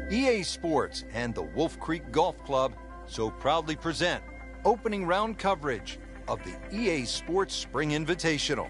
EA Sports and the Wolf Creek Golf Club so proudly present opening round coverage of the EA Sports Spring Invitational.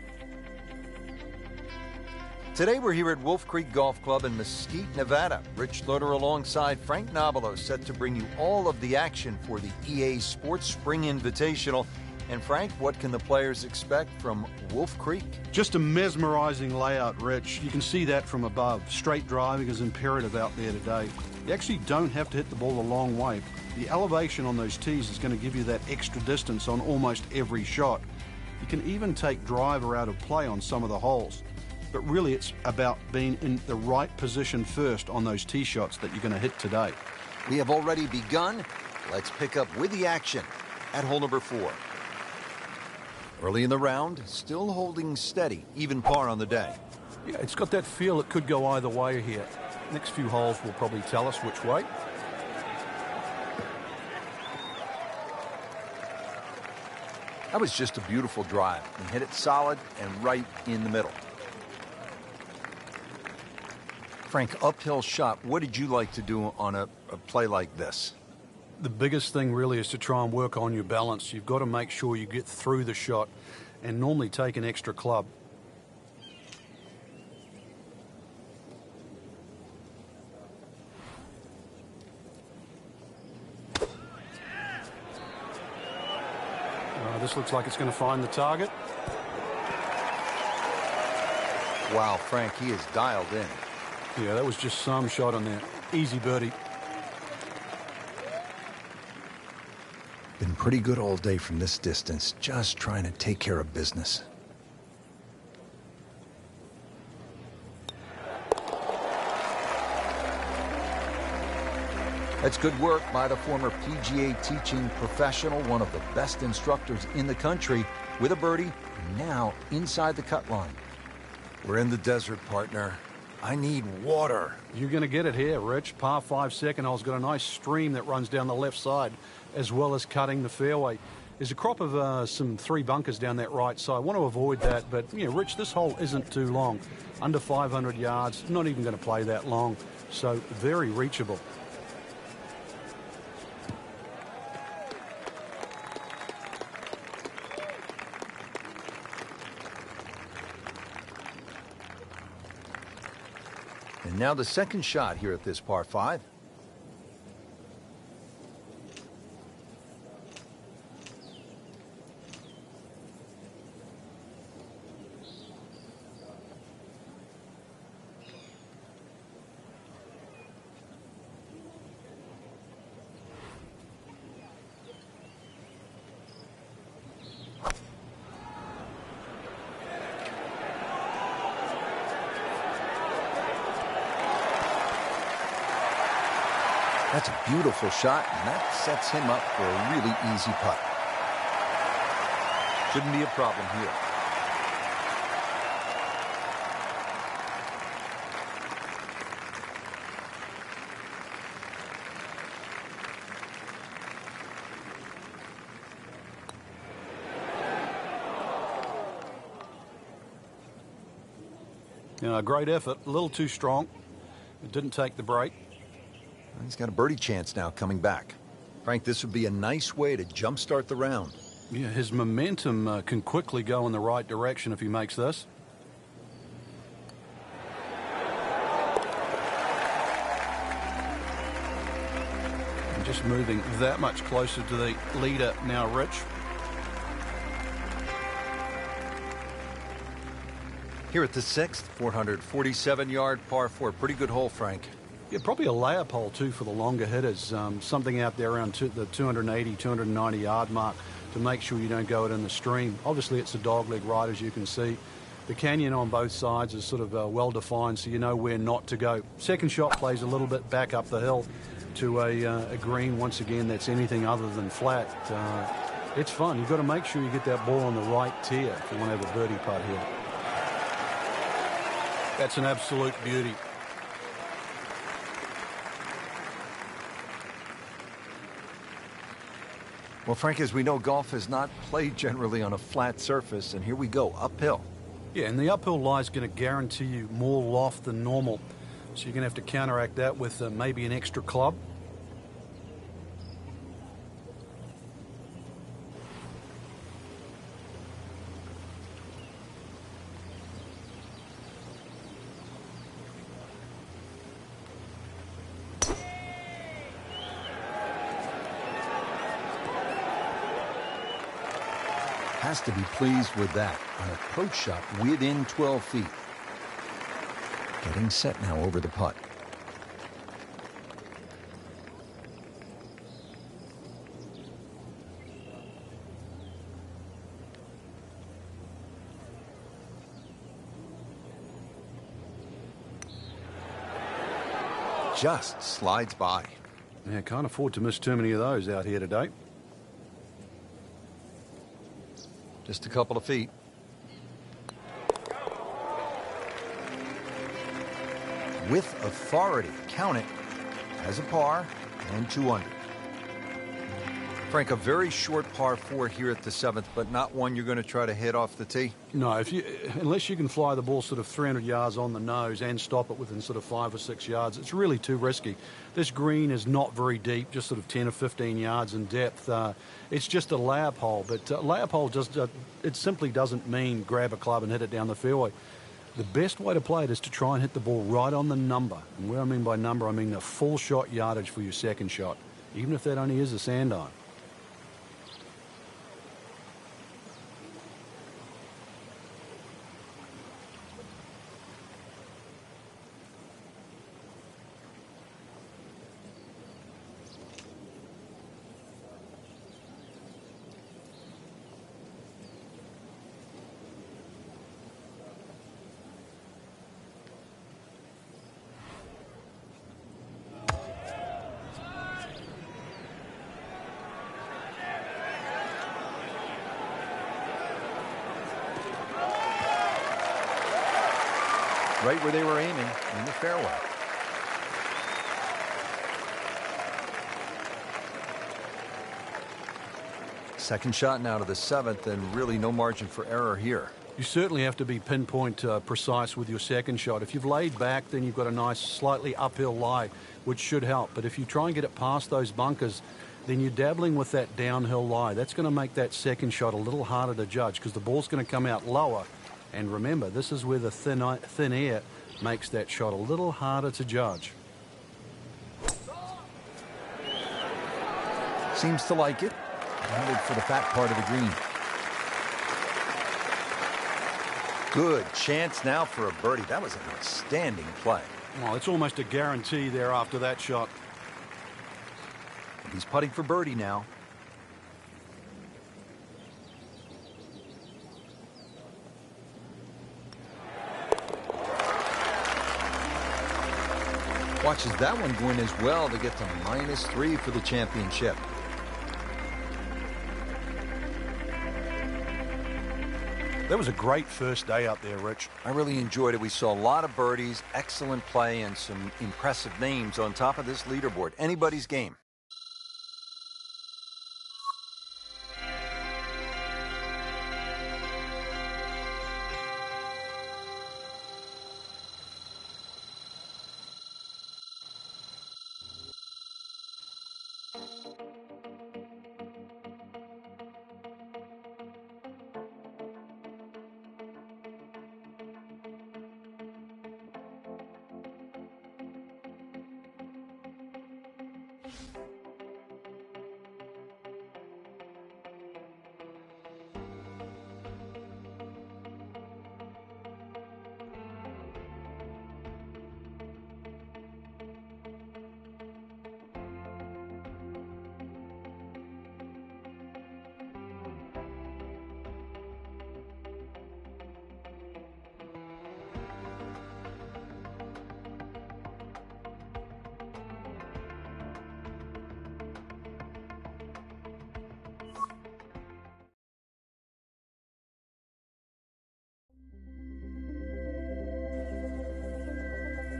Today we're here at Wolf Creek Golf Club in Mesquite, Nevada. Rich Loader alongside Frank Nobilo set to bring you all of the action for the EA Sports Spring Invitational. And Frank, what can the players expect from Wolf Creek? Just a mesmerizing layout, Rich. You can see that from above. Straight driving is imperative out there today. You actually don't have to hit the ball a long way. The elevation on those tees is going to give you that extra distance on almost every shot. You can even take driver out of play on some of the holes. But really it's about being in the right position first on those tee shots that you're going to hit today. We have already begun. Let's pick up with the action at hole number 4. Early in the round, still holding steady, even par on the day. Yeah, it's got that feel it could go either way here. Next few holes will probably tell us which way. That was just a beautiful drive. He hit it solid and right in the middle. Frank, uphill shot, what did you like to do on a play like this? The biggest thing really is to try and work on your balance. You've got to make sure you get through the shot and normally take an extra club. This looks like it's going to find the target. Wow, Frank, he is dialed in. Yeah, that was just some shot on there. Easy birdie. Been pretty good all day from this distance, just trying to take care of business. That's good work by the former PGA teaching professional, one of the best instructors in the country, with a birdie, now inside the cut line. We're in the desert, partner. I need water. You're going to get it here, Rich. Par 5 second hole's got a nice stream that runs down the left side, as well as cutting the fairway. There's a crop of some 3 bunkers down that right side. I want to avoid that, but, Rich, this hole isn't too long. Under 500 yards, not even going to play that long, so very reachable. And now the second shot here at this par 5. That's a beautiful shot, and that sets him up for a really easy putt. Shouldn't be a problem here. Great effort, a little too strong. It didn't take the break. He's got a birdie chance now coming back. Frank, this would be a nice way to jumpstart the round. Yeah, his momentum can quickly go in the right direction if he makes this. And just moving that much closer to the leader now, Rich. Here at the 6th, 447-yard par 4. Pretty good hole, Frank. Yeah, probably a layup hole, too, for the longer hitters. Something out there around the 280, 290-yard mark to make sure you don't go it in the stream. Obviously, it's a dogleg right, as you can see. The canyon on both sides is sort of well-defined, so you know where not to go. Second shot plays a little bit back up the hill to a green, once again, that's anything other than flat. It's fun. You've got to make sure you get that ball on the right tier if you want to have a birdie putt here. That's an absolute beauty. Well, Frank, as we know, golf is not played generally on a flat surface, and here we go, uphill. Yeah, and the uphill lie is going to guarantee you more loft than normal, so you're going to have to counteract that with maybe an extra club. Has to be pleased with that. An approach shot within 12 feet. Getting set now over the putt. Just slides by. Yeah, can't afford to miss too many of those out here today. Just a couple of feet. With authority, count it as a par and 2 under. Frank, a very short par 4 here at the 7th, but not one you're going to try to hit off the tee? No, unless you can fly the ball sort of 300 yards on the nose and stop it within sort of 5 or 6 yards, it's really too risky. This green is not very deep, just sort of 10 or 15 yards in depth. It's just a layup hole, but layup hole it simply doesn't mean grab a club and hit it down the fairway. The best way to play it is to try and hit the ball right on the number. And what I mean by number, I mean the full shot yardage for your second shot, even if that only is a sand iron. Right where they were aiming, in the fairway. Second shot now to the 7th, and really no margin for error here. You certainly have to be pinpoint precise with your second shot. If you've laid back, then you've got a nice slightly uphill lie, which should help. But if you try and get it past those bunkers, then you're dabbling with that downhill lie. That's going to make that second shot a little harder to judge because the ball's going to come out lower. And remember, this is where the thin air makes that shot a little harder to judge. Seems to like it. Headed for the fat part of the green. Good chance now for a birdie. That was an outstanding play. Well, it's almost a guarantee there after that shot. He's putting for birdie now. Watches that one go in as well to get to -3 for the championship. That was a great first day up there, Rich. I really enjoyed it. We saw a lot of birdies, excellent play, and some impressive names on top of this leaderboard. Anybody's game.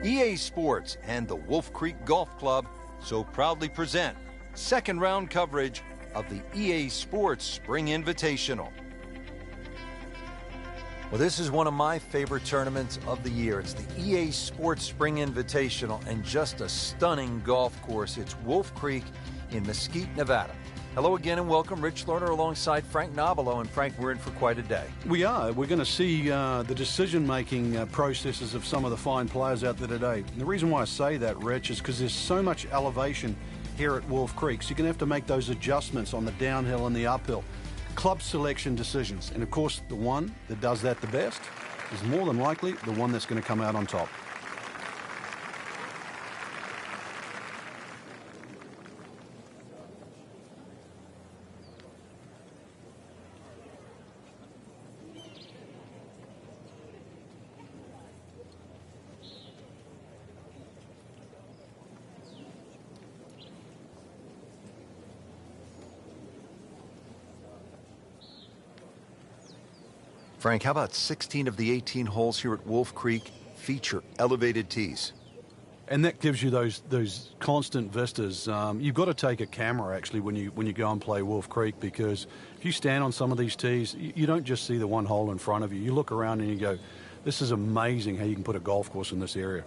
EA Sports and the Wolf Creek Golf Club so proudly present second round coverage of the EA Sports Spring Invitational. Well, this is one of my favorite tournaments of the year. It's the EA Sports Spring Invitational, and just a stunning golf course. It's Wolf Creek in Mesquite, Nevada. Hello again and welcome. Rich Lerner alongside Frank Nobilo. And Frank, we're in for quite a day. We are. We're going to see the decision-making processes of some of the fine players out there today. And the reason why I say that, Rich, is because there's so much elevation here at Wolf Creek. So you're going to have to make those adjustments on the downhill and the uphill. Club selection decisions. And, of course, the one that does that the best is more than likely the one that's going to come out on top. Frank, how about 16 of the 18 holes here at Wolf Creek feature elevated tees? And that gives you those constant vistas. You've got to take a camera actually when you go and play Wolf Creek, because if you stand on some of these tees, you don't just see the one hole in front of you. You look around and you go, this is amazing how you can put a golf course in this area.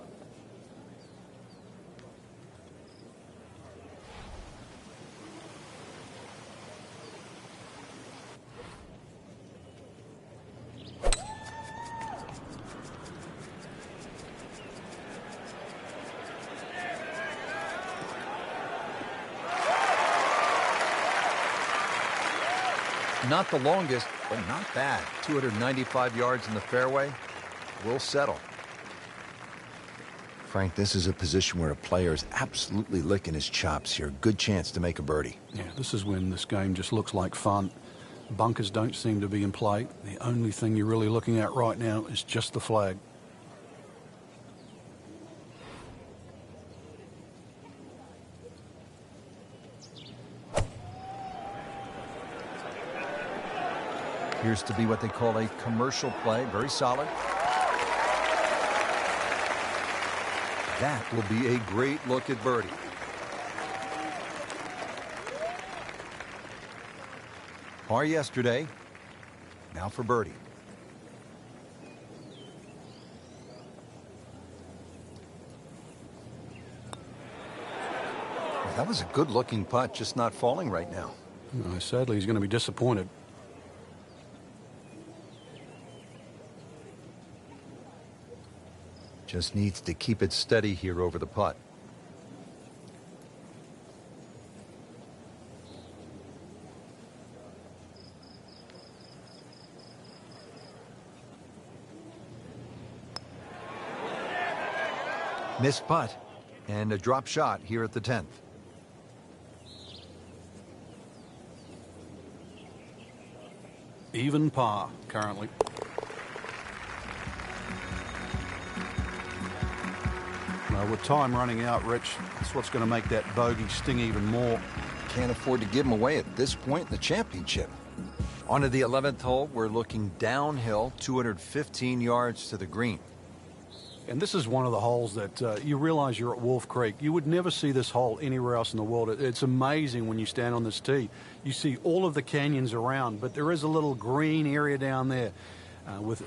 Not the longest, but not bad. 295 yards in the fairway. Will settle. Frank, this is a position where a player is absolutely licking his chops here. Good chance to make a birdie. Yeah, this is when this game just looks like fun. Bunkers don't seem to be in play. The only thing you're really looking at right now is just the flag. Appears to be what they call a commercial play. Very solid. That will be a great look at birdie. Par yesterday, now for birdie. Well, that was a good-looking putt, just not falling right now. No, sadly, he's going to be disappointed. Just needs to keep it steady here over the putt. Missed putt and a drop shot here at the 10th. Even par currently. Now, with time running out, Rich, that's what's going to make that bogey sting even more. Can't afford to give him away at this point in the championship. On to the 11th hole, we're looking downhill, 215 yards to the green. And this is one of the holes that you realize you're at Wolf Creek. You would never see this hole anywhere else in the world. It's amazing when you stand on this tee. You see all of the canyons around, but there is a little green area down there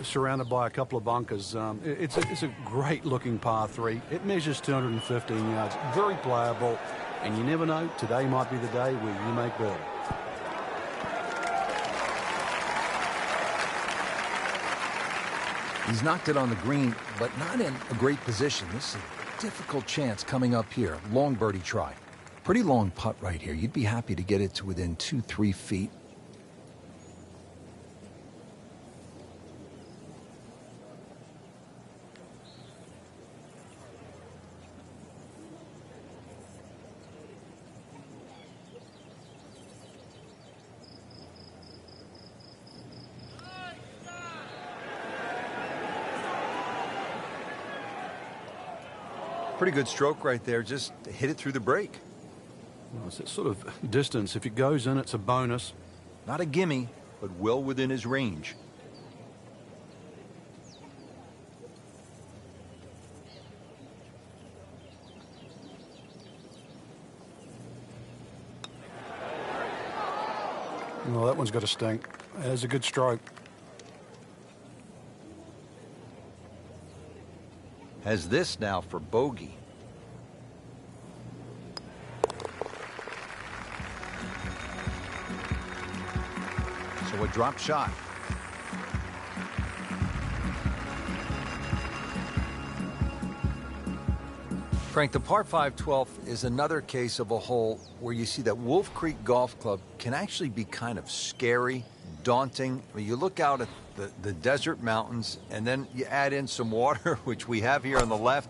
surrounded by a couple of bunkers. It's a great-looking par 3. It measures 215 yards. Very playable, and you never know. Today might be the day where you make birdie. He's knocked it on the green, but not in a great position. This is a difficult chance coming up here. Long birdie try. Pretty long putt right here. You'd be happy to get it to within 2-3 feet. Pretty good stroke right there. Just hit it through the break. Well, it's that sort of distance. If it goes in, it's a bonus. Not a gimme, but well within his range. Well, that one's got a stink. That's a good stroke. Has this now for bogey. So a drop shot. Frank, the par 5 12th is another case of a hole where you see that Wolf Creek Golf Club can actually be kind of scary, daunting. I mean, you look out at the desert mountains, and then you add in some water, which we have here on the left,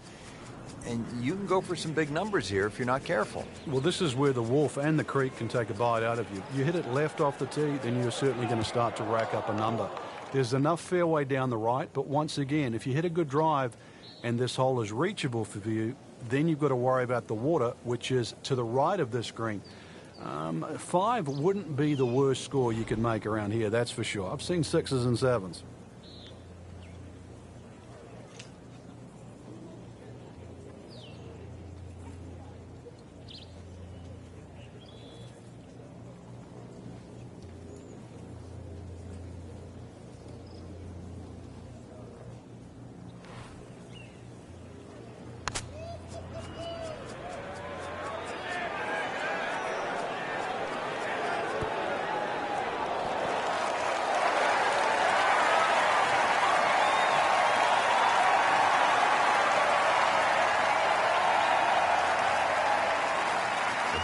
and you can go for some big numbers here if you're not careful. Well, this is where the Wolf and the Creek can take a bite out of you. You hit it left off the tee, then you're certainly going to start to rack up a number. There's enough fairway down the right, but once again, if you hit a good drive and this hole is reachable for you, then you've got to worry about the water, which is to the right of this green. 5 wouldn't be the worst score you could make around here, that's for sure. I've seen 6s and 7s.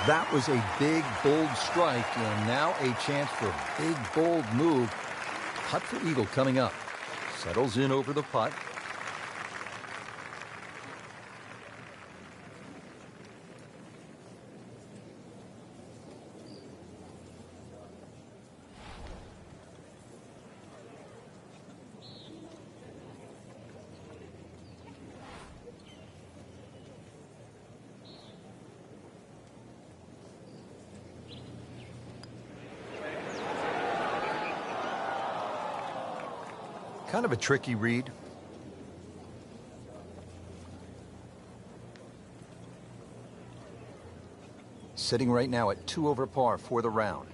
That was a big, bold strike, and now a chance for a big, bold move. Putt for eagle coming up. Settles in over the putt. Kind of a tricky read. Sitting right now at 2 over par for the round.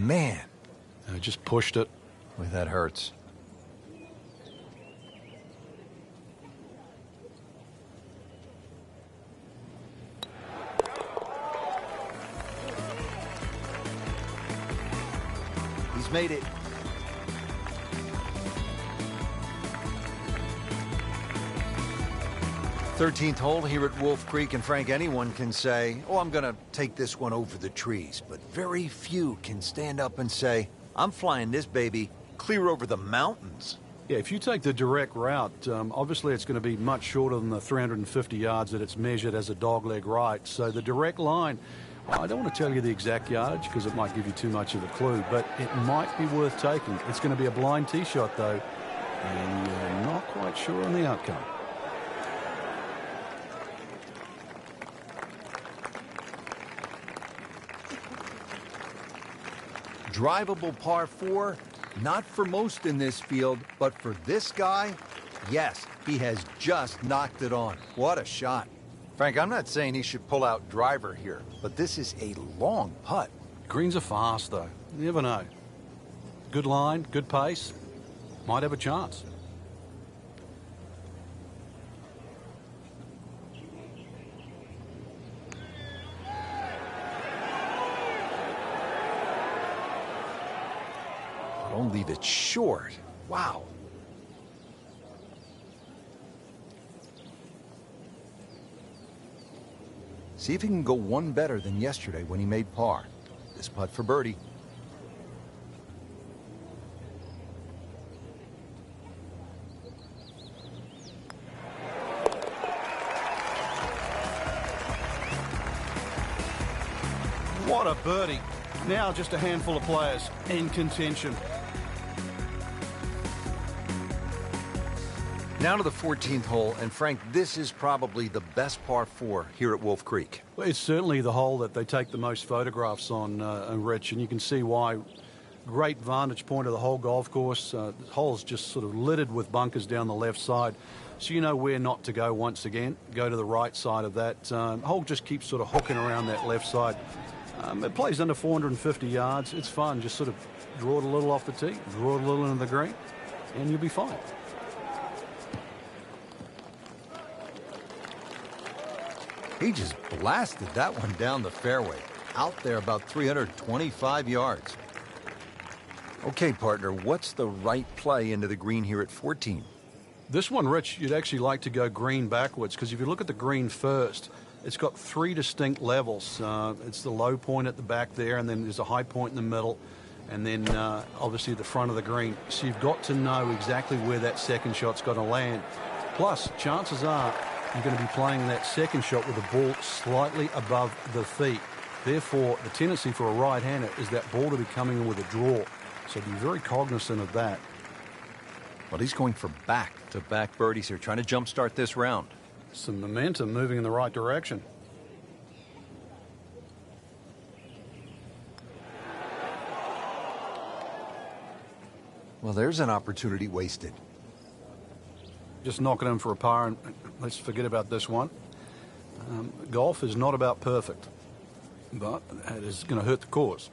Man, I just pushed it. boy, that hurts. He's made it. Thirteenth hole here at Wolf Creek, and Frank, anyone can say, oh, I'm going to take this one over the trees. But very few can stand up and say, I'm flying this baby clear over the mountains. Yeah, if you take the direct route, obviously it's going to be much shorter than the 350 yards that it's measured as a dogleg right. So the direct line, I don't want to tell you the exact yardage because it might give you too much of a clue, but it might be worth taking. It's going to be a blind tee shot, though, and you're not quite sure on the outcome. Drivable par 4, not for most in this field, but for this guy, yes, he has just knocked it on. What a shot. Frank, I'm not saying he should pull out driver here, but this is a long putt. Greens are fast, though. You never know. Good line, good pace. Might have a chance. Don't leave it short. Wow. See if he can go one better than yesterday when he made par. This putt for birdie. What a birdie. Now just a handful of players in contention. Now to the 14th hole, and Frank, this is probably the best par 4 here at Wolf Creek. Well, it's certainly the hole that they take the most photographs on, Rich, and you can see why. Great vantage point of the whole golf course. The hole's just sort of littered with bunkers down the left side, so you know where not to go once again. Go to the right side of that. Hole just keeps sort of hooking around that left side. It plays under 450 yards. It's fun. Just sort of draw it a little off the tee, draw it a little into the green, and you'll be fine. He just blasted that one down the fairway. Out there about 325 yards. Okay, partner, what's the right play into the green here at 14? This one, Rich, you'd actually like to go green backwards, because if you look at the green first, it's got 3 distinct levels. It's the low point at the back there, and then there's a high point in the middle, and then obviously the front of the green. So you've got to know exactly where that second shot's going to land. Plus, chances are you're going to be playing that second shot with the ball slightly above the feet. Therefore, the tendency for a right-hander is that ball to be coming in with a draw. So be very cognizant of that. Well, he's going for back-to-back birdies here, trying to jumpstart this round. Some momentum moving in the right direction. Well, there's an opportunity wasted. Just knock it in for a par, and let's forget about this one. Golf is not about perfect, but it is going to hurt the cause.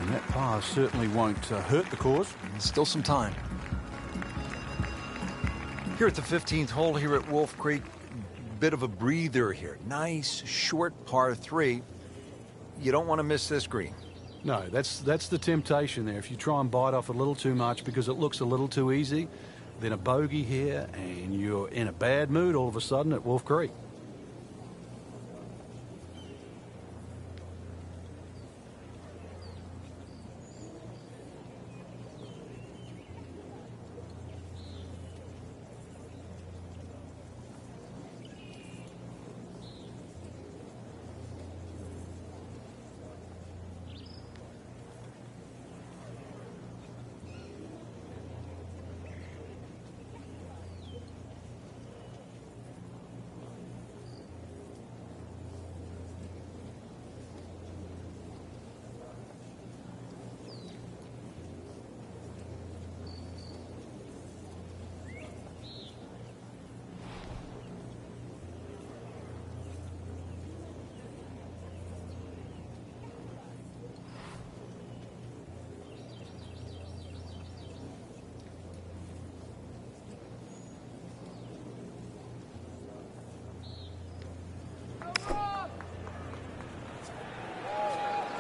And that par certainly won't hurt the cause. Still some time. Here at the 15th hole here at Wolf Creek, bit of a breather here. Nice, short par 3. You don't want to miss this green. No, that's the temptation there. If you try and bite off a little too much because it looks a little too easy, then a bogey here and you're in a bad mood all of a sudden at Wolf Creek.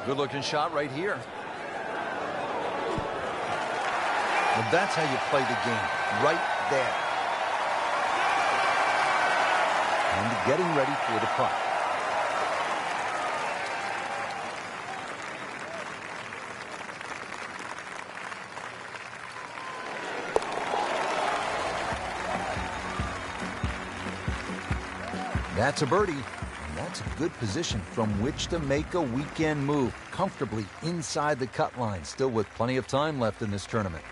Good looking shot right here. Well, that's how you play the game, right there. And getting ready for the putt. That's a birdie, and that's a good position from which to make a weekend move, comfortably inside the cut line, still with plenty of time left in this tournament.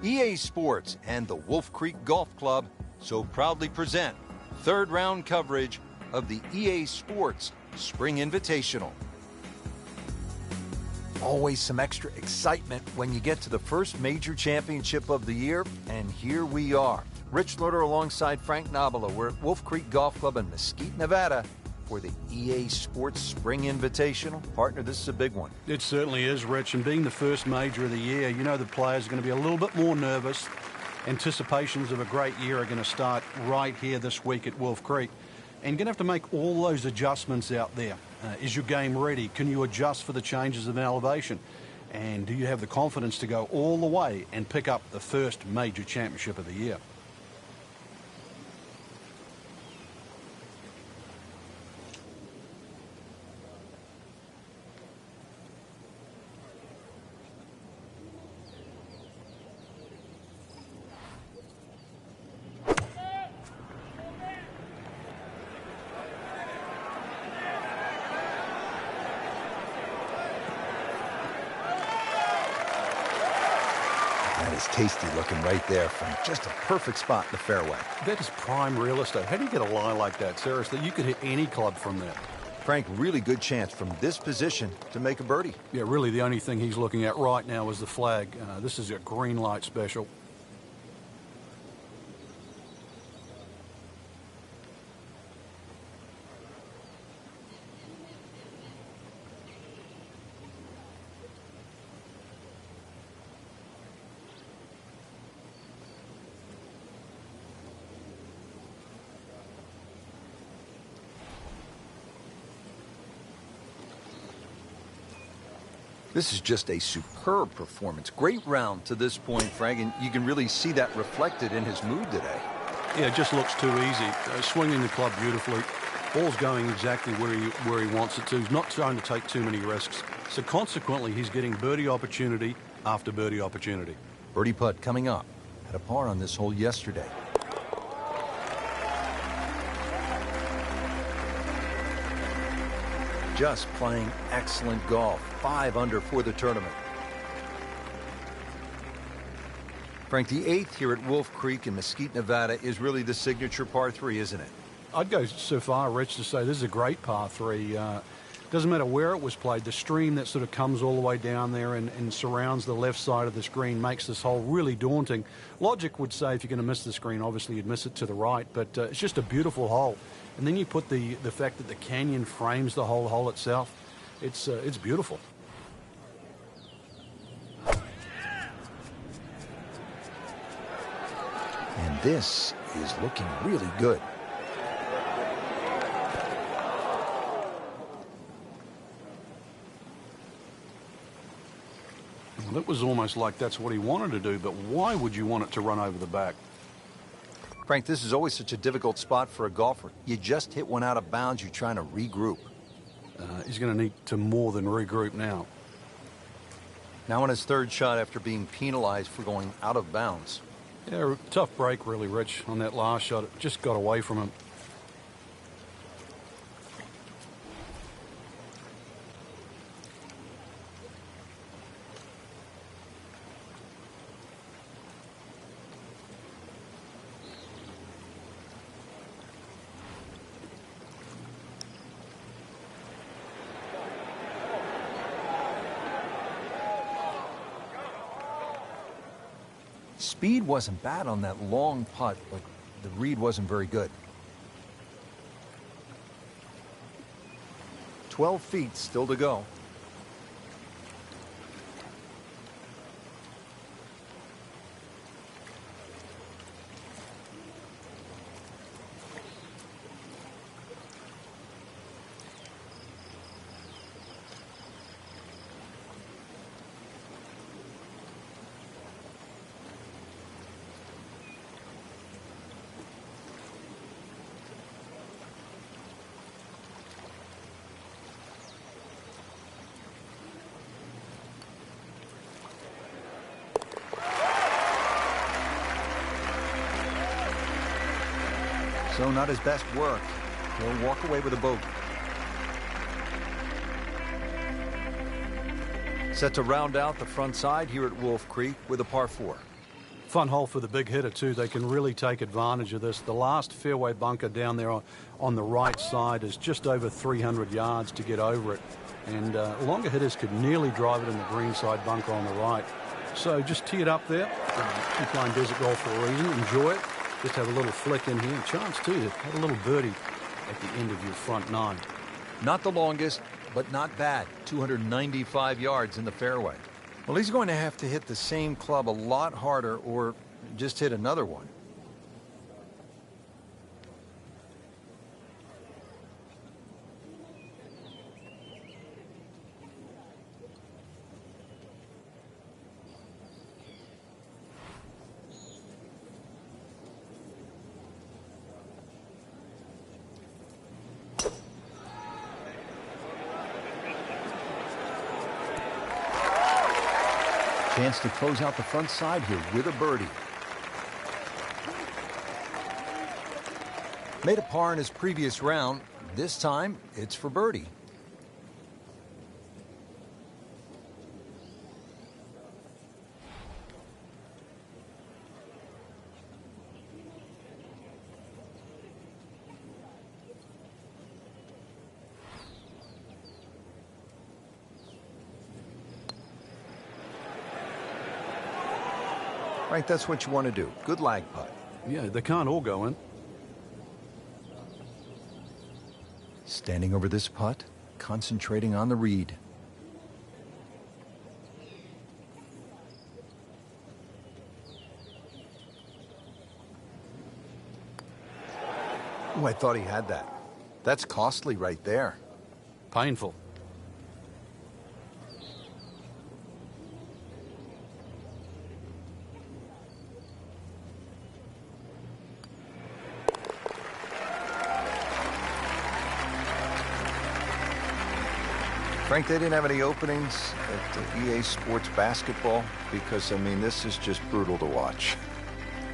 EA Sports and the Wolf Creek Golf Club so proudly present third round coverage of the EA Sports Spring Invitational. Always some extra excitement when you get to the first major championship of the year, and here we are. Rich Lutter alongside Frank Nobilo. We're at Wolf Creek Golf Club in Mesquite, Nevada for the EA Sports Spring Invitational. Partner, this is a big one. It certainly is, Rich, and being the first major of the year, you know the players are going to be a little bit more nervous. Anticipations of a great year are going to start right here this week at Wolf Creek. And you're going to have to make all those adjustments out there. Is your game ready? Can you adjust for the changes of elevation? And do you have the confidence to go all the way and pick up the first major championship of the year? Tasty looking right there from just a perfect spot in the fairway. That is prime real estate. How do you get a lie like that? Seriously, you could hit any club from that. Frank, really good chance from this position to make a birdie. Yeah, really the only thing he's looking at right now is the flag. This is a green light special. This is just a superb performance. Great round to this point, Frank, and you can really see that reflected in his mood today. Yeah, it just looks too easy. Swinging the club beautifully. Ball's going exactly where he wants it to. He's not trying to take too many risks. So consequently, he's getting birdie opportunity after birdie opportunity. Birdie putt coming up. Had a par on this hole yesterday. Just playing excellent golf. 5 under for the tournament. Frank, the 8th here at Wolf Creek in Mesquite, Nevada is really the signature par 3, isn't it? I'd go so far, Rich, to say this is a great par 3. Doesn't matter where it was played. The stream that sort of comes all the way down there and surrounds the left side of the screen makes this hole really daunting. Logic would say if you're going to miss the screen, obviously you'd miss it to the right, but it's just a beautiful hole. And then you put the fact that the canyon frames the whole hole itself. It's beautiful. And this is looking really good. Well, it was almost like that's what he wanted to do, but why would you want it to run over the back? Frank, this is always such a difficult spot for a golfer. You just hit one out of bounds, you're trying to regroup. He's going to need to more than regroup now. Now on his third shot after being penalized for going out of bounds. Yeah, tough break really, Rich, on that last shot. It just got away from him. Speed wasn't bad on that long putt, but the read wasn't very good. 12 feet still to go. So not his best work. He'll walk away with a bogey. Set to round out the front side here at Wolf Creek with a par 4. Fun hole for the big hitter too. They can really take advantage of this. The last fairway bunker down there on the right side is just over 300 yards to get over it. And longer hitters could nearly drive it in the green side bunker on the right. So just tee it up there. You're playing desert golf for a reason. Enjoy it. Just have a little flick in here. Chance too to have a little birdie at the end of your front 9. Not the longest, but not bad. 295 yards in the fairway. Well, he's going to have to hit the same club a lot harder or just hit another one. Chance to close out the front side here with a birdie. Made a par in his previous round. This time, it's for birdie. Right, that's what you want to do. Good lag putt. Yeah, they can't all go in. Standing over this putt, concentrating on the read. Oh, I thought he had that. That's costly right there. Painful. Frank, they didn't have any openings at EA Sports Basketball because, I mean, this is just brutal to watch.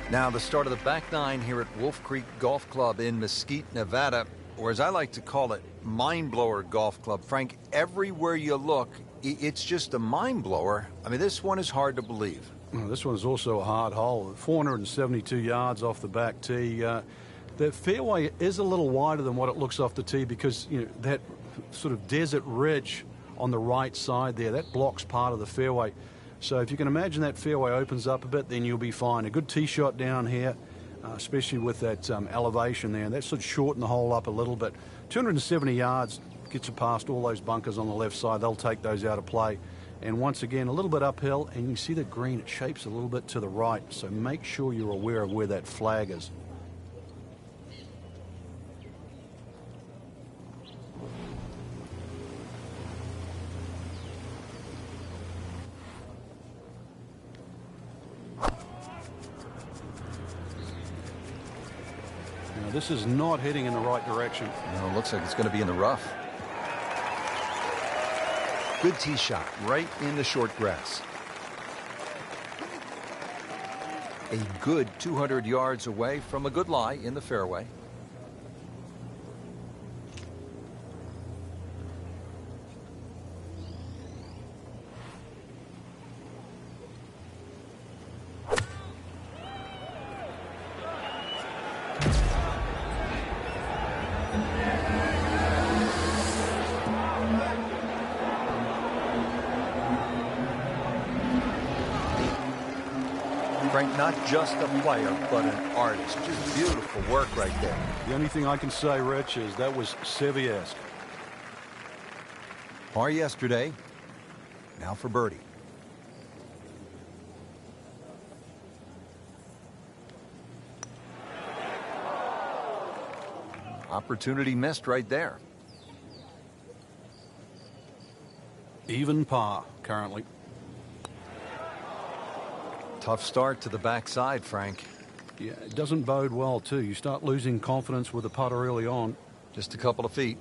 Now, the start of the back 9 here at Wolf Creek Golf Club in Mesquite, Nevada, or as I like to call it, Mind Blower Golf Club. Frank, everywhere you look, it's just a mind blower. I mean, this one is hard to believe. Well, this one's also a hard hole. 472 yards off the back tee. The fairway is a little wider than what it looks off the tee because, you know, that sort of desert ridge on the right side there, that blocks part of the fairway. So if you can imagine that fairway opens up a bit, then you'll be fine. A good tee shot down here, especially with that elevation there. That should shorten the hole up a little bit. 270 yards gets you past all those bunkers on the left side. They'll take those out of play. And once again, a little bit uphill, and you see the green, it shapes a little bit to the right. So make sure you're aware of where that flag is. This is not heading in the right direction. No, it looks like it's going to be in the rough. Good tee shot right in the short grass. A good 200 yards away from a good lie in the fairway. Frank, Frank, not just a player, but an artist. Just beautiful work right there. The only thing I can say, Rich, is that was Seve-esque. Par yesterday. Now for birdie. Opportunity missed right there. Even par currently. Tough start to the backside, Frank. Yeah, it doesn't bode well, too. You start losing confidence with the putter early on. Just a couple of feet.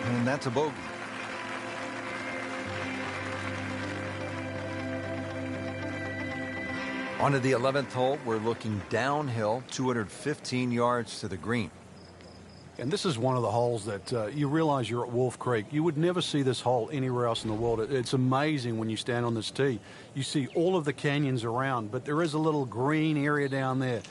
And that's a bogey. On to the 11th hole. We're looking downhill, 215 yards to the green. And this is one of the holes that you realize you're at Wolf Creek. You would never see this hole anywhere else in the world. It's amazing when you stand on this tee. You see all of the canyons around, but there is a little green area down there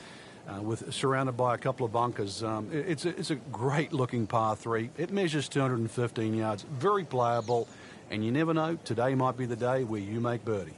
surrounded by a couple of bunkers. It's a great-looking par 3. It measures 215 yards, very playable, and you never know, today might be the day where you make birdie.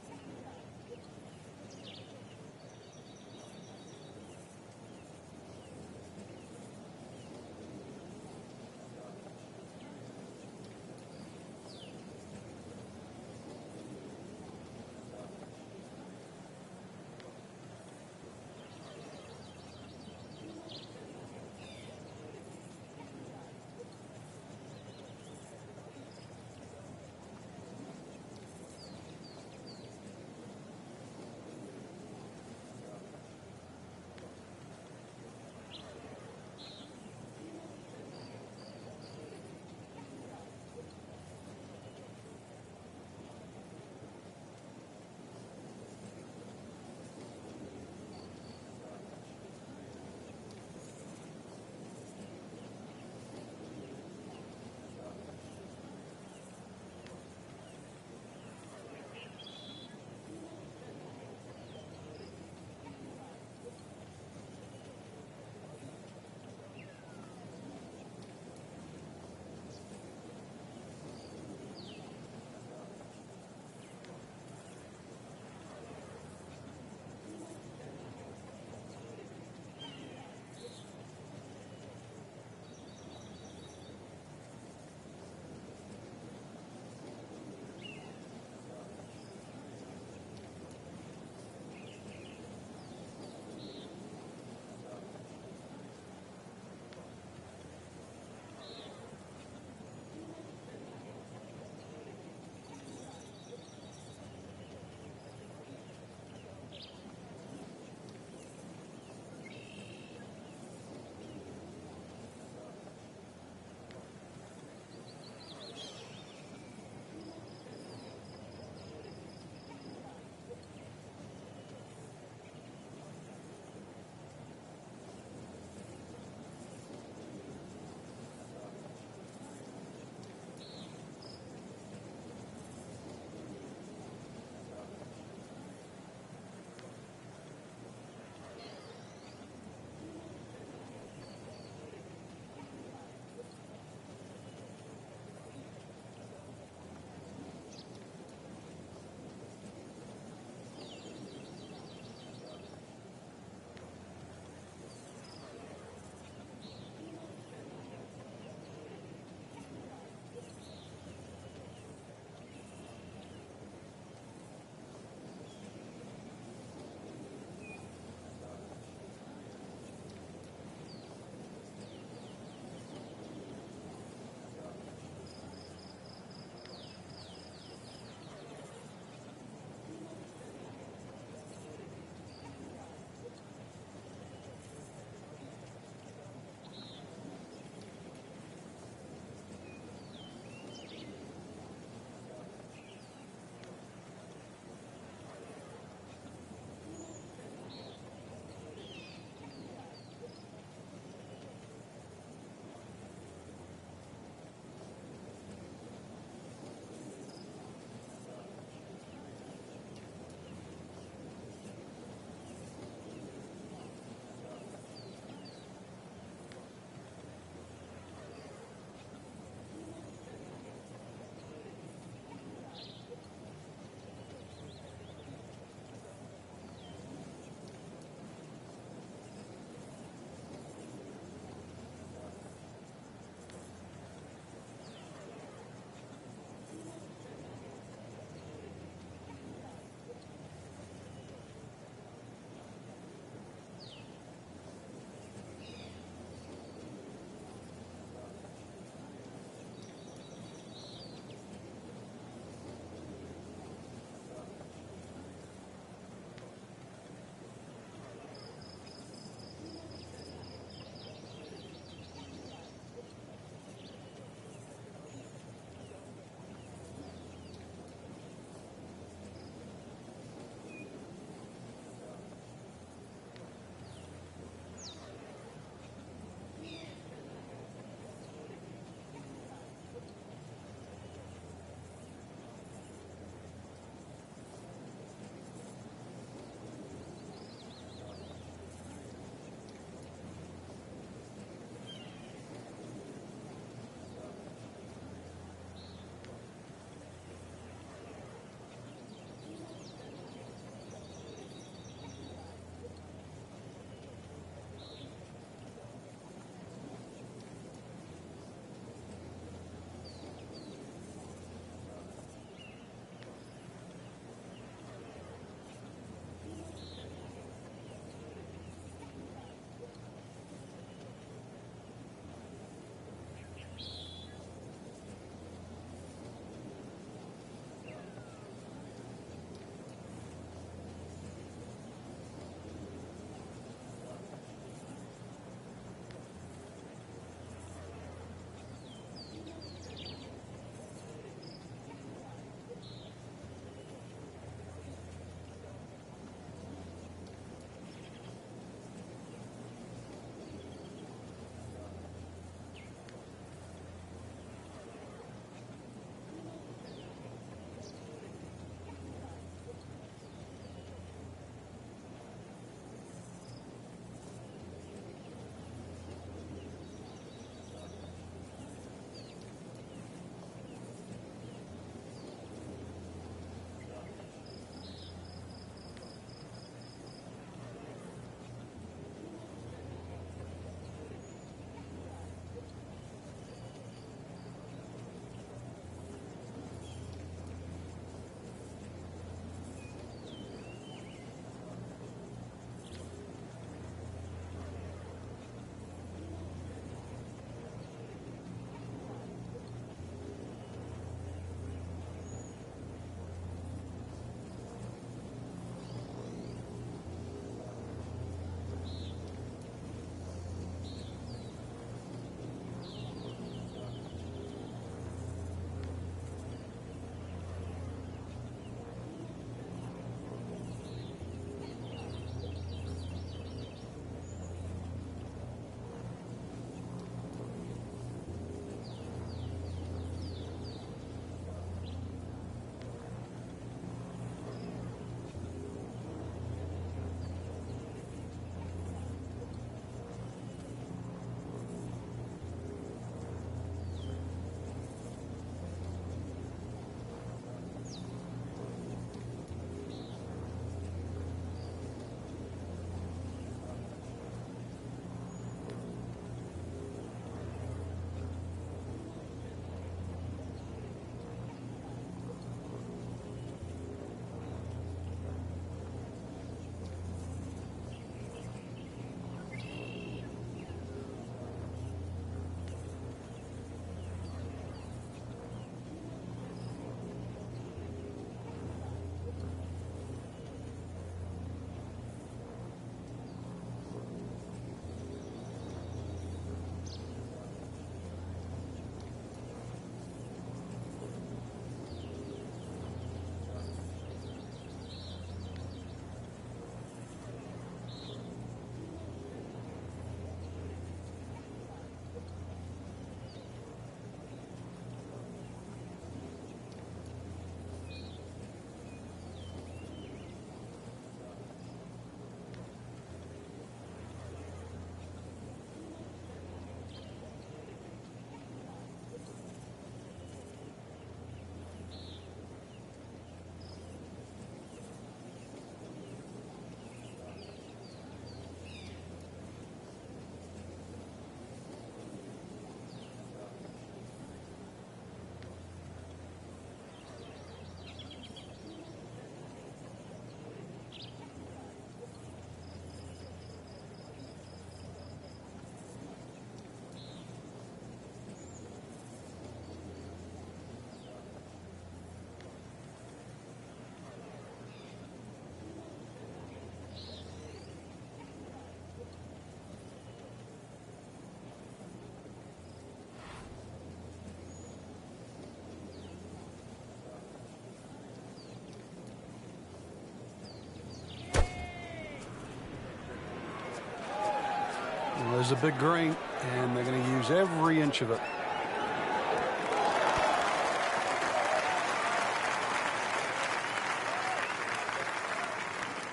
There's a big green, and they're going to use every inch of it.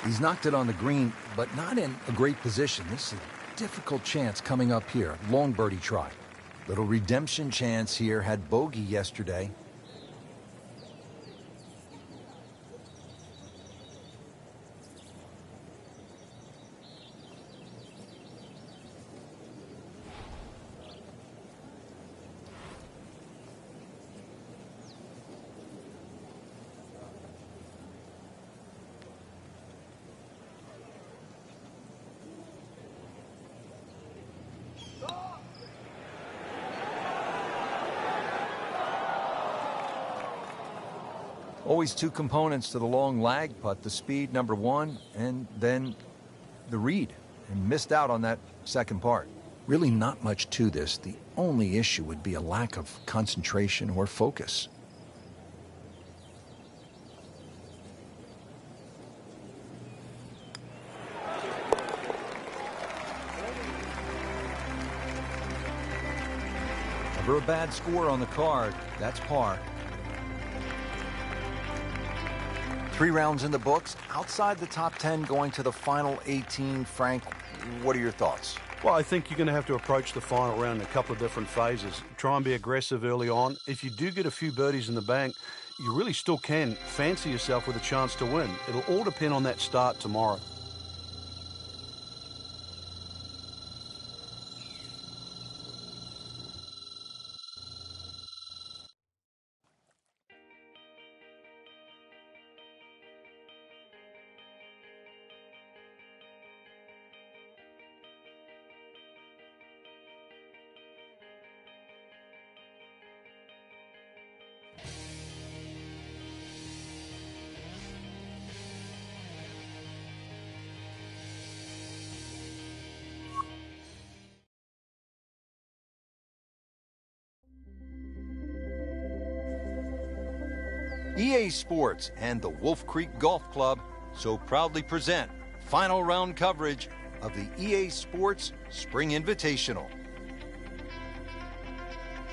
He's knocked it on the green, but not in a great position. This is a difficult chance coming up here. Long birdie try. Little redemption chance here. Had bogey yesterday. Always two components to the long lag putt, the speed, number one, and then the read. And missed out on that second part. Really not much to this. The only issue would be a lack of concentration or focus. Never a bad score on the card. That's par. 3 rounds in the books, outside the top 10 going to the final 18. Frank, what are your thoughts? Well, I think you're going to have to approach the final round in a couple of different phases. Try and be aggressive early on. If you do get a few birdies in the bank, you really still can fancy yourself with a chance to win. It'll all depend on that start tomorrow. EA Sports and the Wolf Creek Golf Club so proudly present final round coverage of the EA Sports Spring Invitational.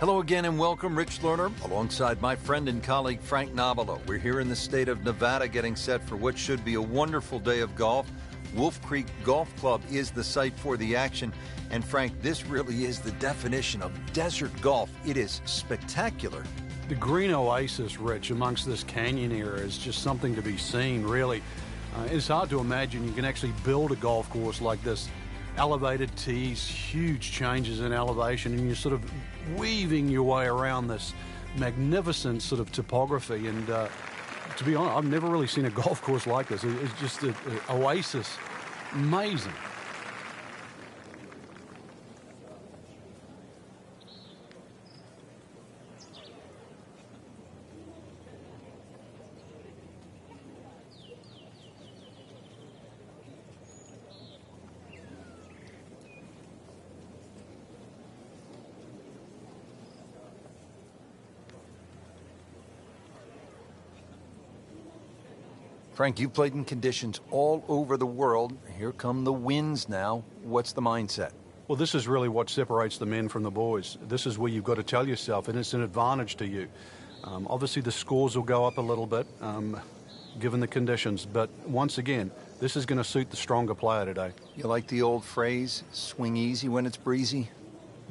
Hello again and welcome. Rich Lerner alongside my friend and colleague Frank Nobilo. We're here in the state of Nevada getting set for what should be a wonderful day of golf. Wolf Creek Golf Club is the site for the action. And Frank, this really is the definition of desert golf. It is spectacular. The green oasis, Rich, amongst this canyon area is just something to be seen, really. It's hard to imagine you can actually build a golf course like this. Elevated tees, huge changes in elevation, and you're sort of weaving your way around this magnificent sort of topography. And to be honest, I've never really seen a golf course like this. It's just an oasis. Amazing. Frank, you played in conditions all over the world. Here come the winds now. What's the mindset? Well, this is really what separates the men from the boys. This is where you've got to tell yourself, and it's an advantage to you. Obviously, the scores will go up a little bit, given the conditions. But once again, this is going to suit the stronger player today. You like the old phrase, swing easy when it's breezy?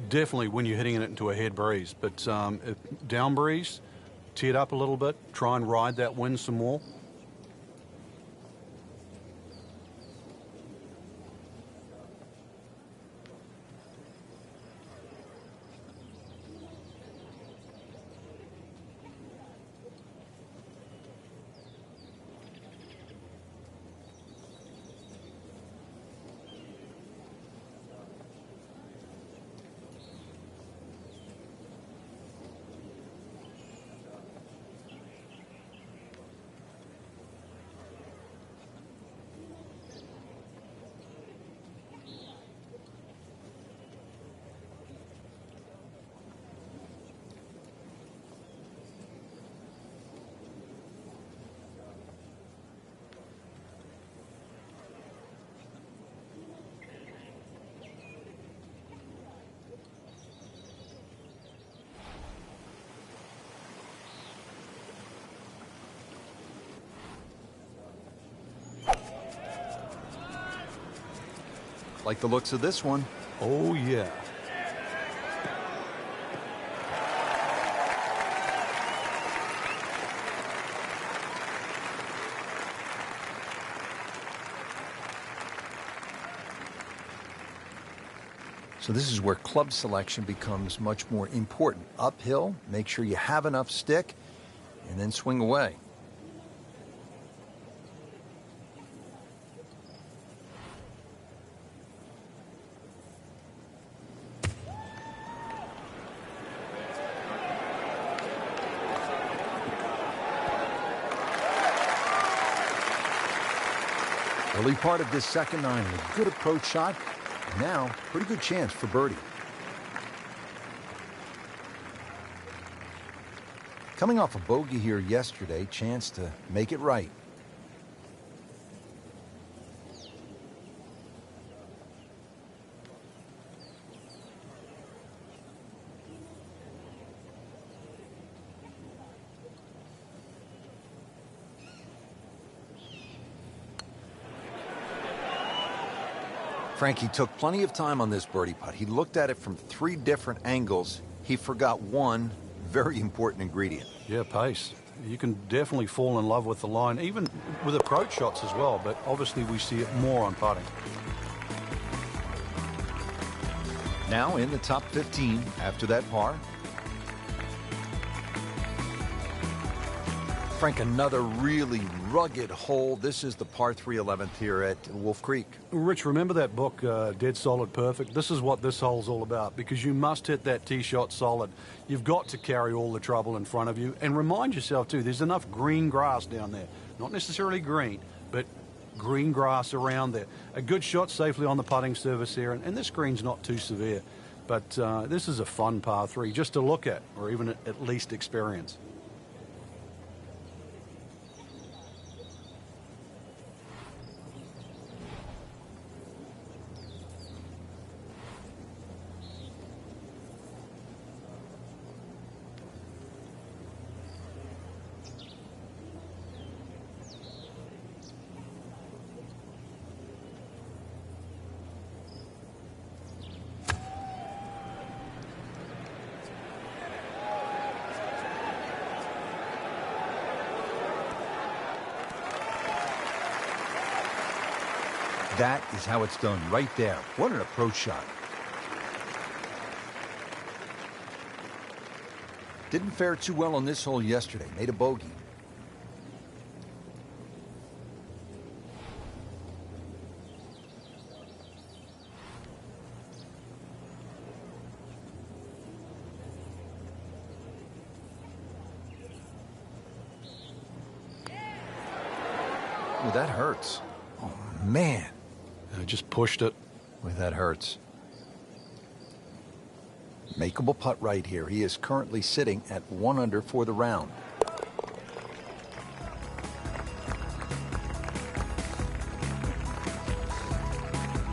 Definitely when you're hitting it into a head breeze. But if down breeze, tee it up a little bit, try and ride that wind some more. Like the looks of this one. Oh, yeah. So this is where club selection becomes much more important. Uphill, make sure you have enough stick, and then swing away. Early part of this second nine, a good approach shot. Now, pretty good chance for birdie. Coming off a bogey here yesterday, chance to make it right. Frankie took plenty of time on this birdie putt. He looked at it from 3 different angles. He forgot one very important ingredient. Yeah, pace. You can definitely fall in love with the line, even with approach shots as well, but obviously we see it more on putting. Now in the top 15 after that par. Frank, another really rugged hole. This is the par 3 11th here at Wolf Creek. Rich, remember that book, Dead Solid Perfect? This is what this hole's all about, because you must hit that tee shot solid. You've got to carry all the trouble in front of you. And remind yourself, too, there's enough green grass down there. Not necessarily green, but green grass around there. A good shot safely on the putting surface here, and this green's not too severe. But this is a fun par 3 just to look at, or even at least experience. That is how it's done right there. What an approach shot. Didn't fare too well on this hole yesterday. Made a bogey. Ooh, that hurts. Oh, man. I just pushed it. Boy, that hurts. Makeable putt right here. He is currently sitting at 1 under for the round.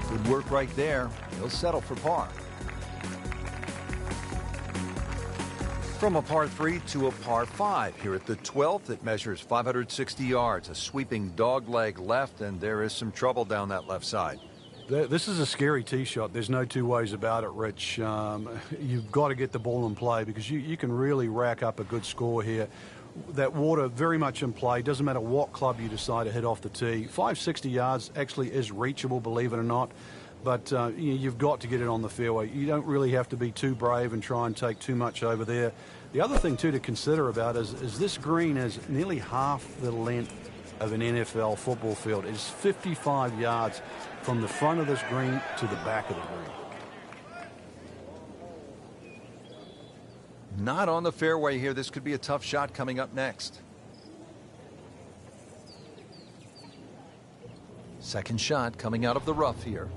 Good work right there. He'll settle for par. From a par 3 to a par 5 here at the 12th. It measures 560 yards, a sweeping dog leg left, and there is some trouble down that left side. This is a scary tee shot. There's no two ways about it, Rich. You've got to get the ball in play, because you can really rack up a good score here. That water very much in play. Doesn't matter what club you decide to hit off the tee. 560 yards actually is reachable, believe it or not. But you've got to get it on the fairway. You don't really have to be too brave and try and take too much over there. The other thing, too, to consider about is this green is nearly half the length of an NFL football field. It's 55 yards from the front of this green to the back of the green. Not on the fairway here. This could be a tough shot coming up next. Second shot coming out of the rough here.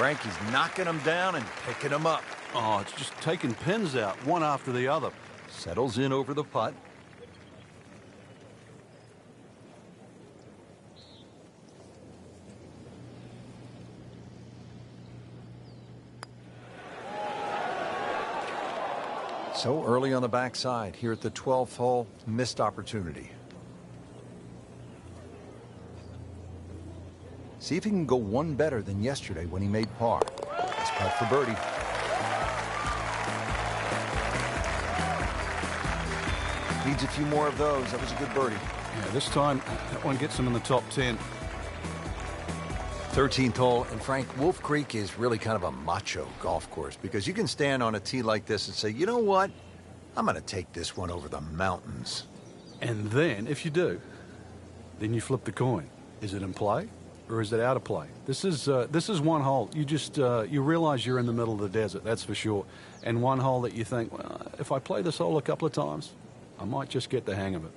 Frankie's knocking them down and picking them up. Oh, it's just taking pins out, one after the other. Settles in over the putt. So early on the backside here at the 12th hole, missed opportunity. See if he can go one better than yesterday when he made par. Nice putt for birdie. Needs a few more of those. That was a good birdie. Yeah, this time that one gets him in the top 10. 13th hole, and Frank, Wolf Creek is really kind of a macho golf course because you can stand on a tee like this and say, you know what? I'm going to take this one over the mountains. And then, if you do, then you flip the coin. Is it in play or is it out of play? This is one hole. You just you realize you're in the middle of the desert, that's for sure. And one hole that you think, well, if I play this hole a couple of times, I might just get the hang of it.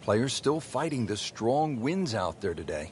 Players still fighting the strong winds out there today.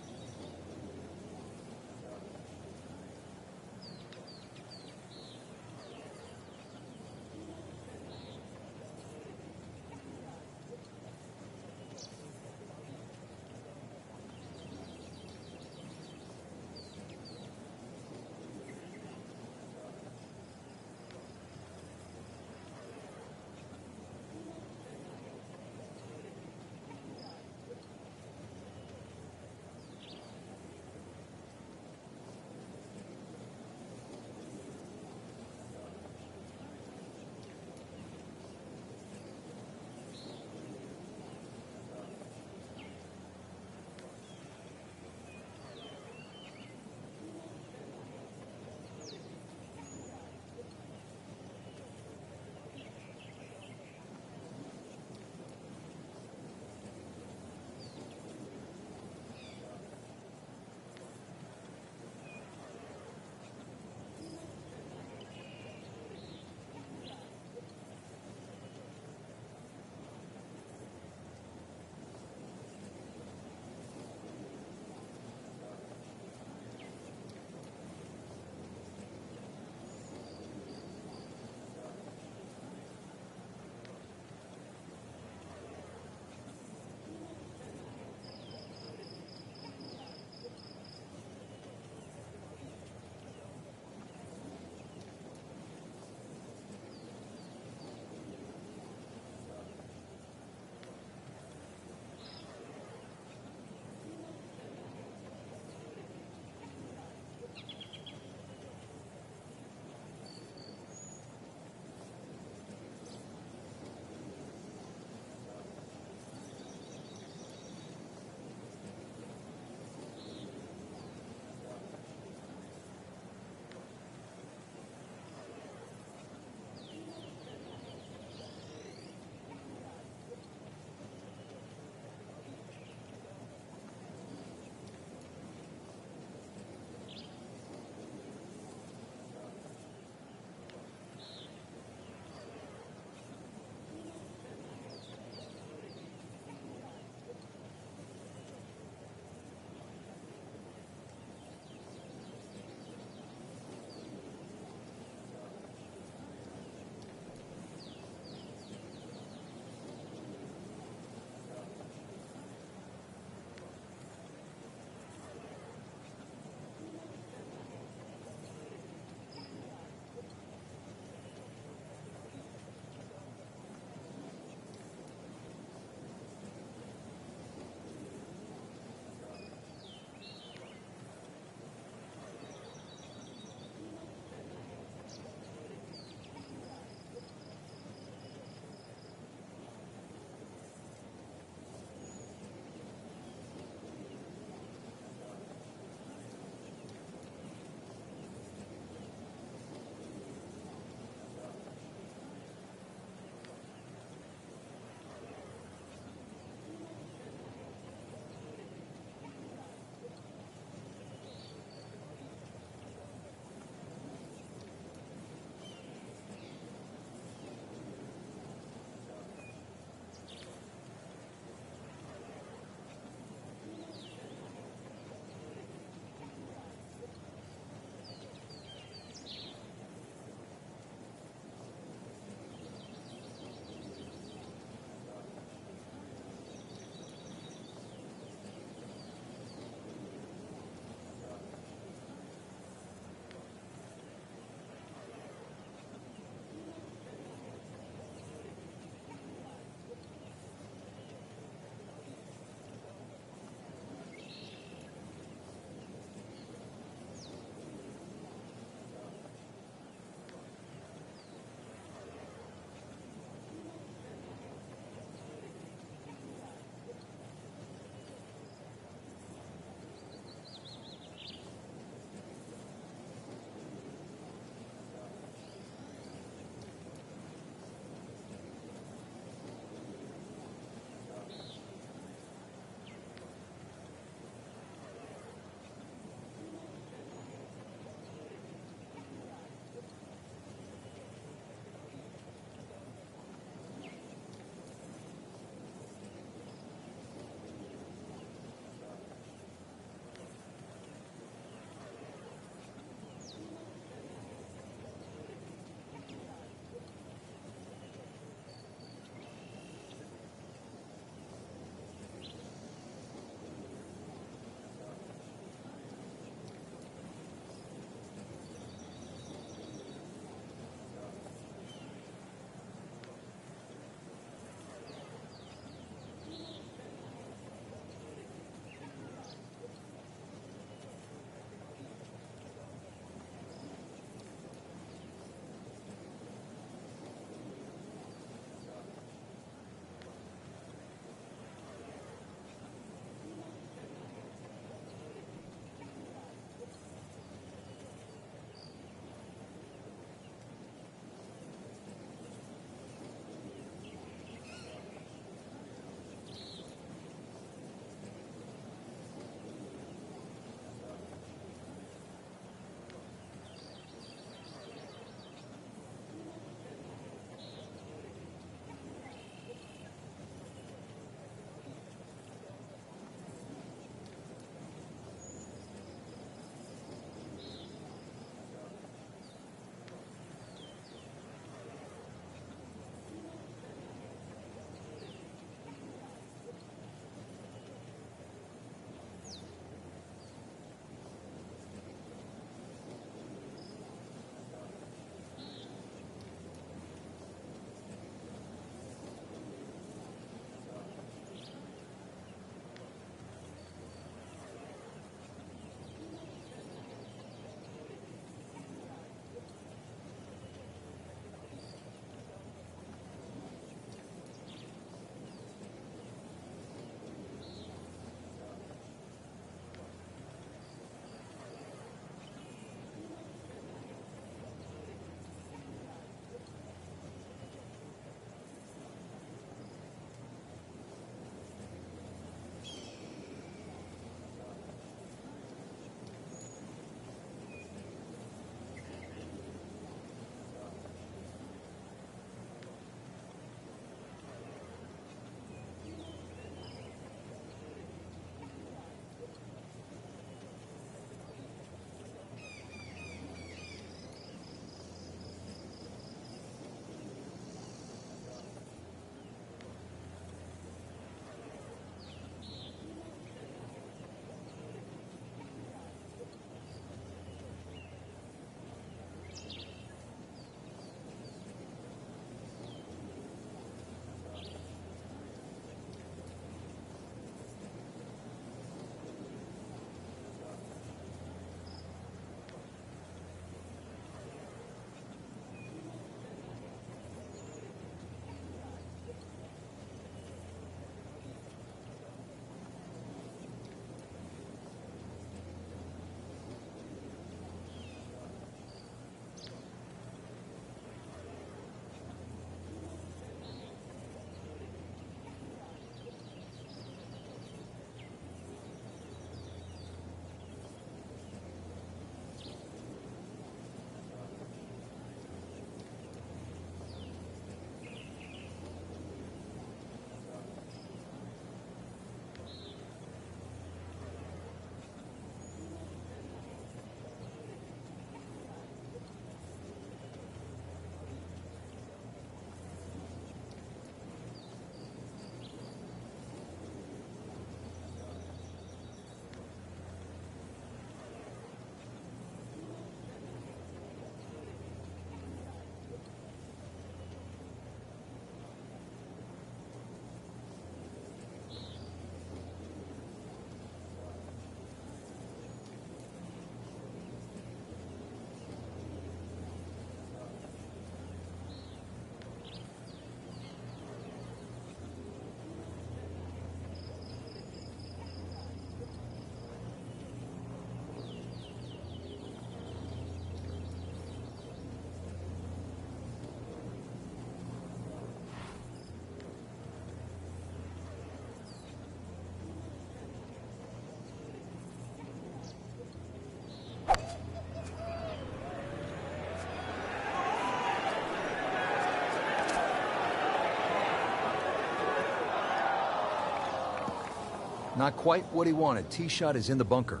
Not quite what he wanted. Tee shot is in the bunker.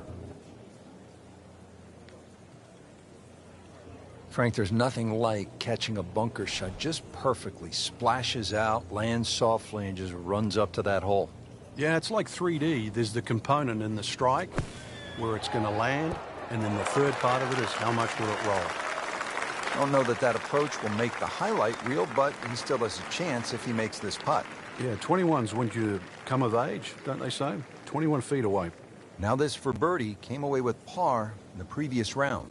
Frank, there's nothing like catching a bunker shot just perfectly. Splashes out, lands softly, and just runs up to that hole. Yeah, it's like 3D. There's the component in the strike where it's going to land, and then the third part of it is how much will it roll. I don't know that that approach will make the highlight reel, but he still has a chance if he makes this putt. Yeah, 21's when you come of age, don't they say? 21 feet away. Now this for birdie came away with par in the previous round.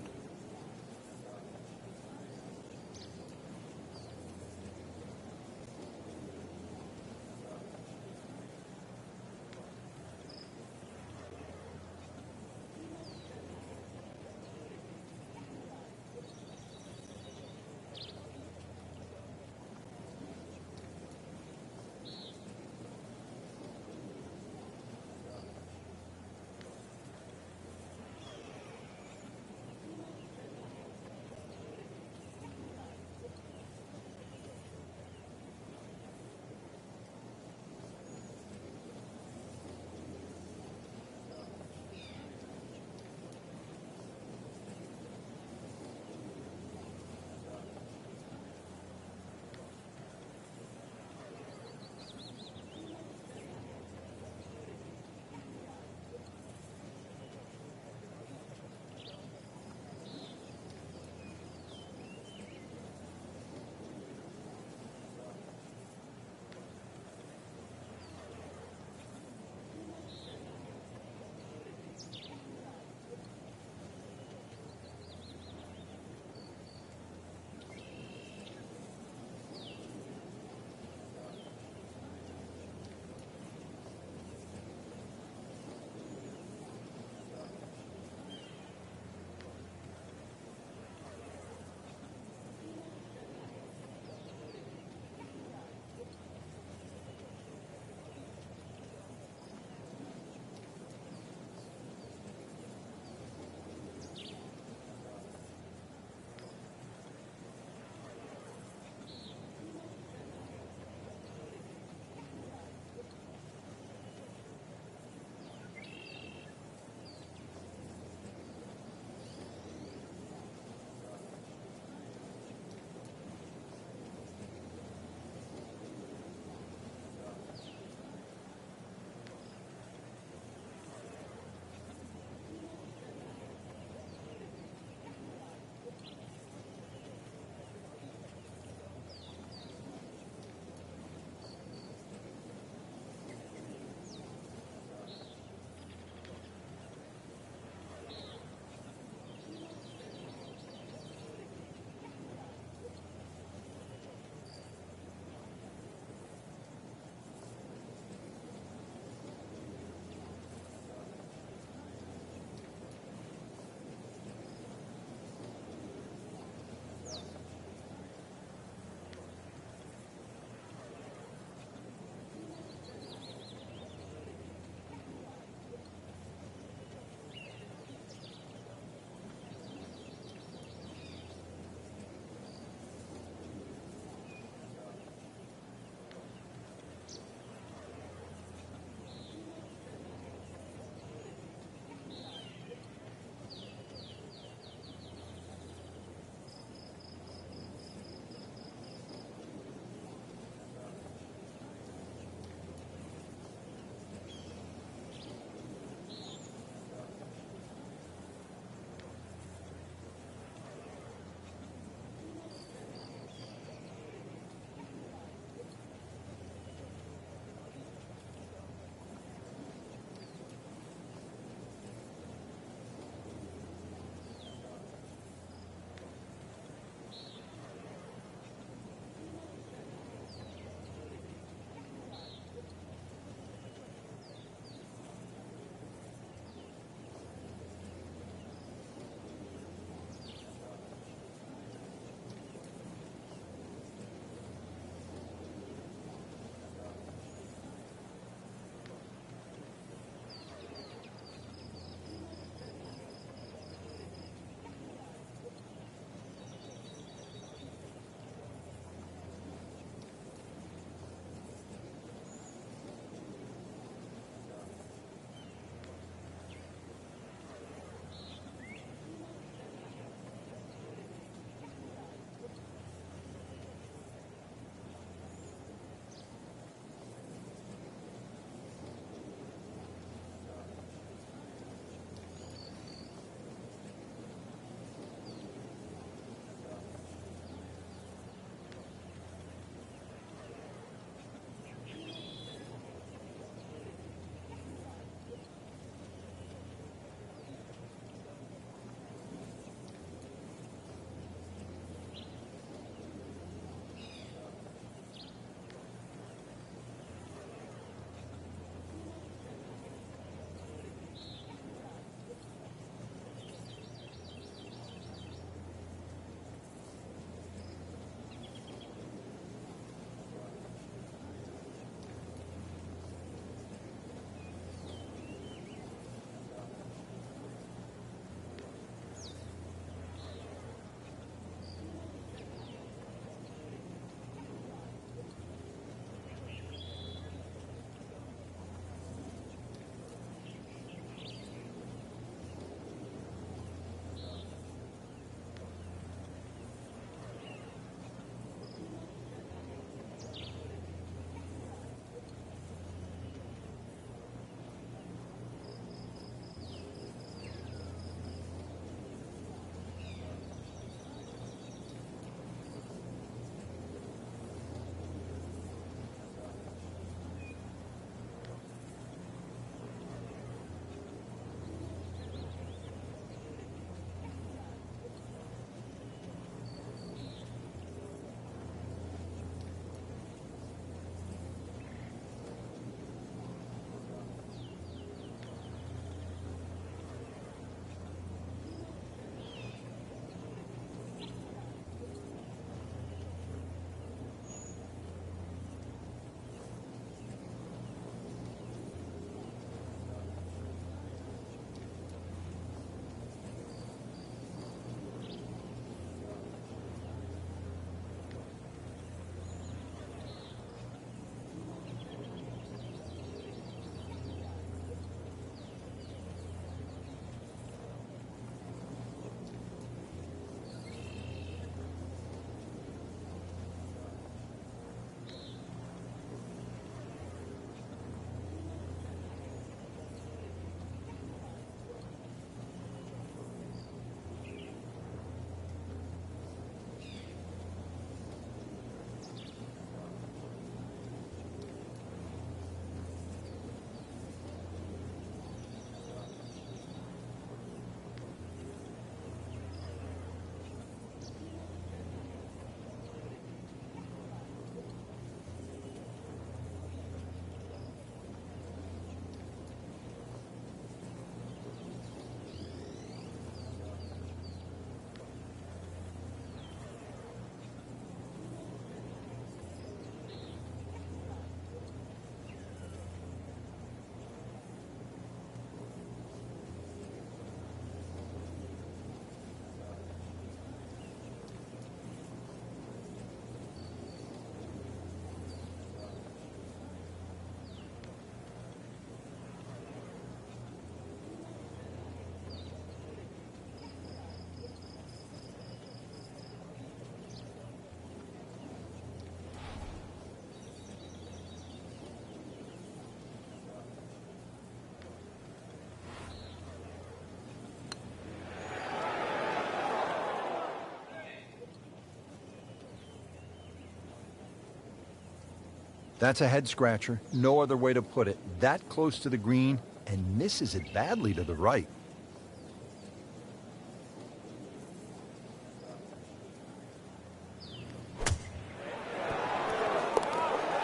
That's a head scratcher. No other way to put it. That close to the green and misses it badly to the right.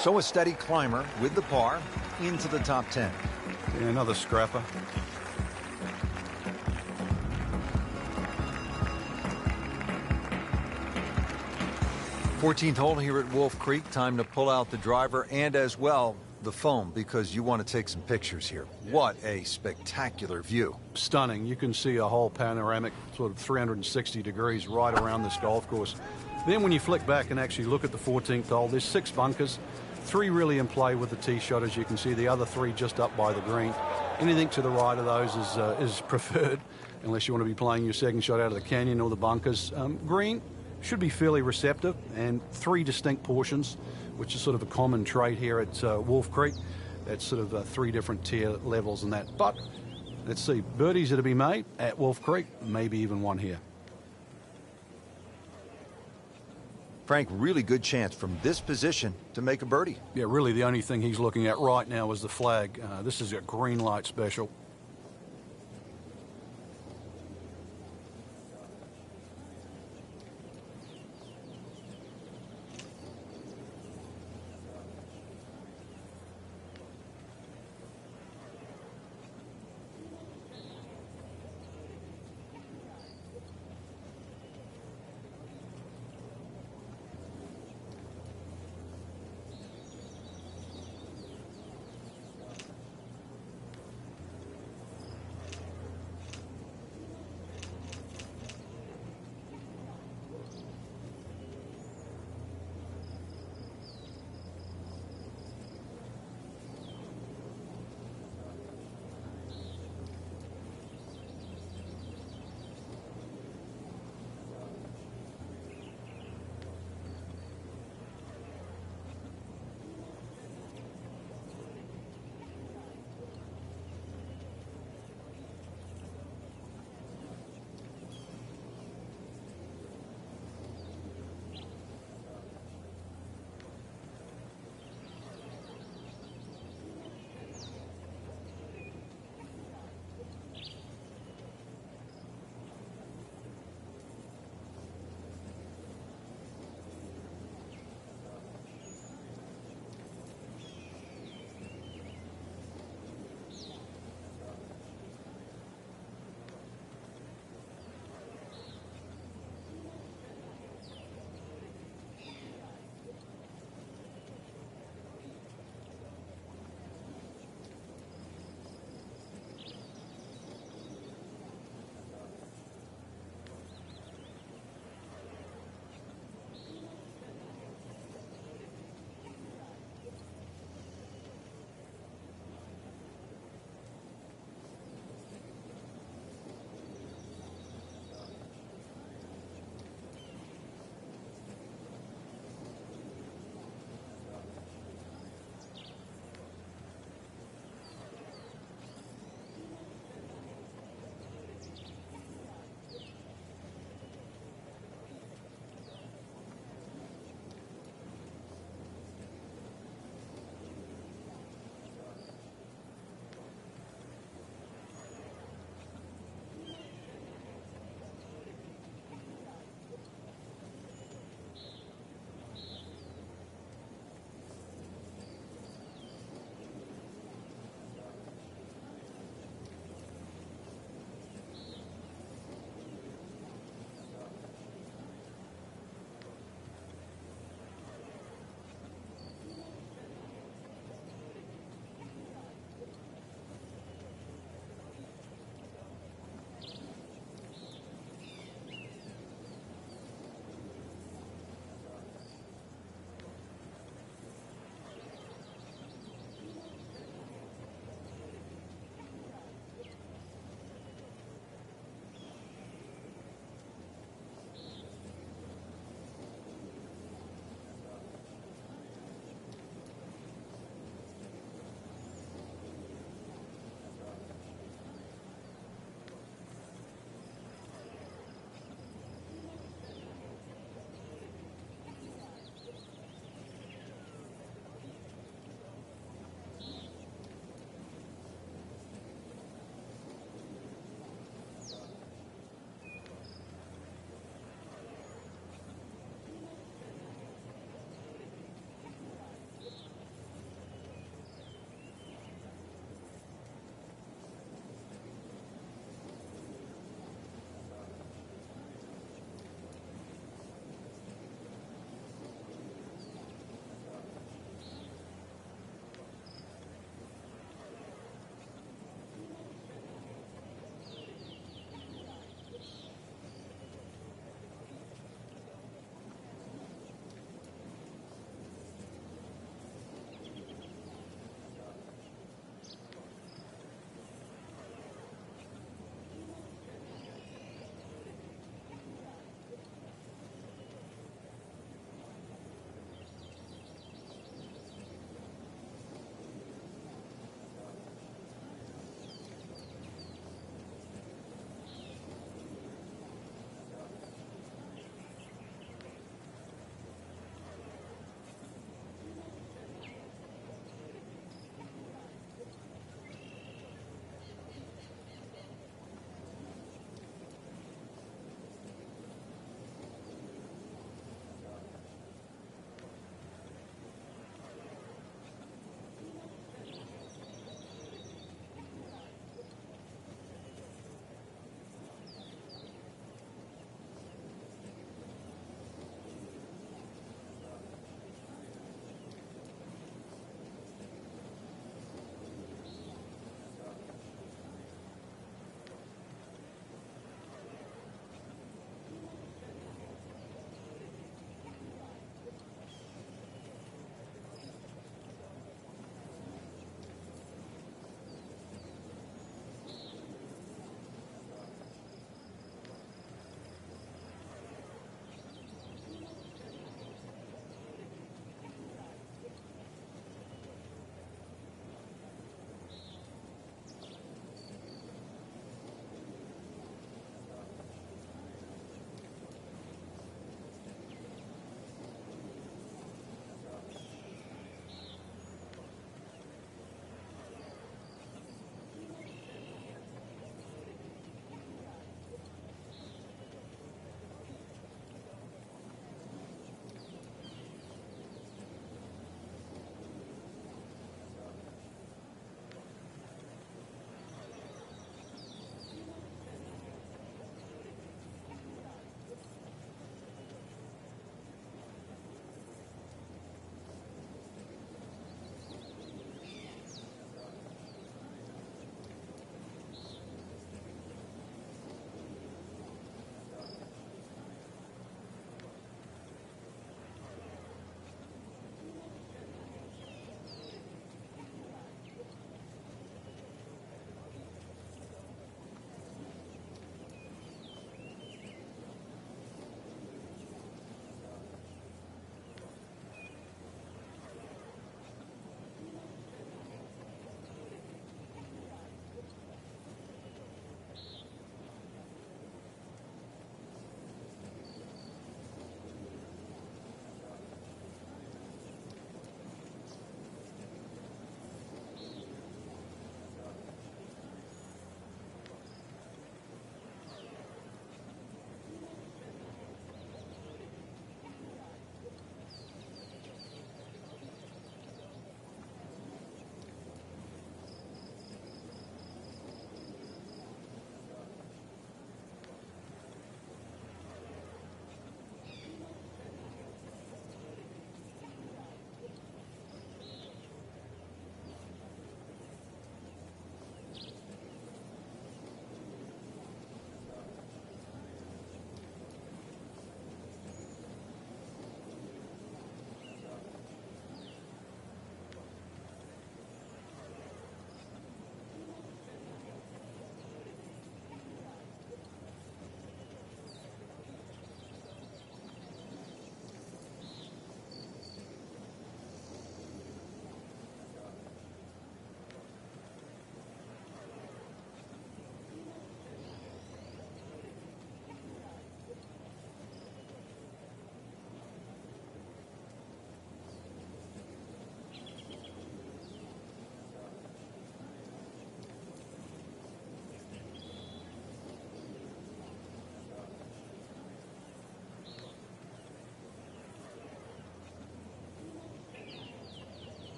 So a steady climber with the par into the top 10. Yeah, another scrapper. Fourteenth hole here at Wolf Creek. Time to pull out the driver and as well the phone, because you want to take some pictures here. What a spectacular view. Stunning. You can see a whole panoramic sort of 360 degrees right around this golf course. Then when you flick back and actually look at the 14th hole, there's 6 bunkers, 3 really in play with the tee shot, as you can see, the other 3 just up by the green. Anything to the right of those is preferred, unless you want to be playing your second shot out of the canyon or the bunkers. Green should be fairly receptive, and 3 distinct portions, which is sort of a common trait here at Wolf Creek. That's sort of 3 different tier levels and that. But let's see, birdies are to be made at Wolf Creek, maybe even one here. Frank, really good chance from this position to make a birdie. Yeah, really the only thing he's looking at right now is the flag. This is a green light special.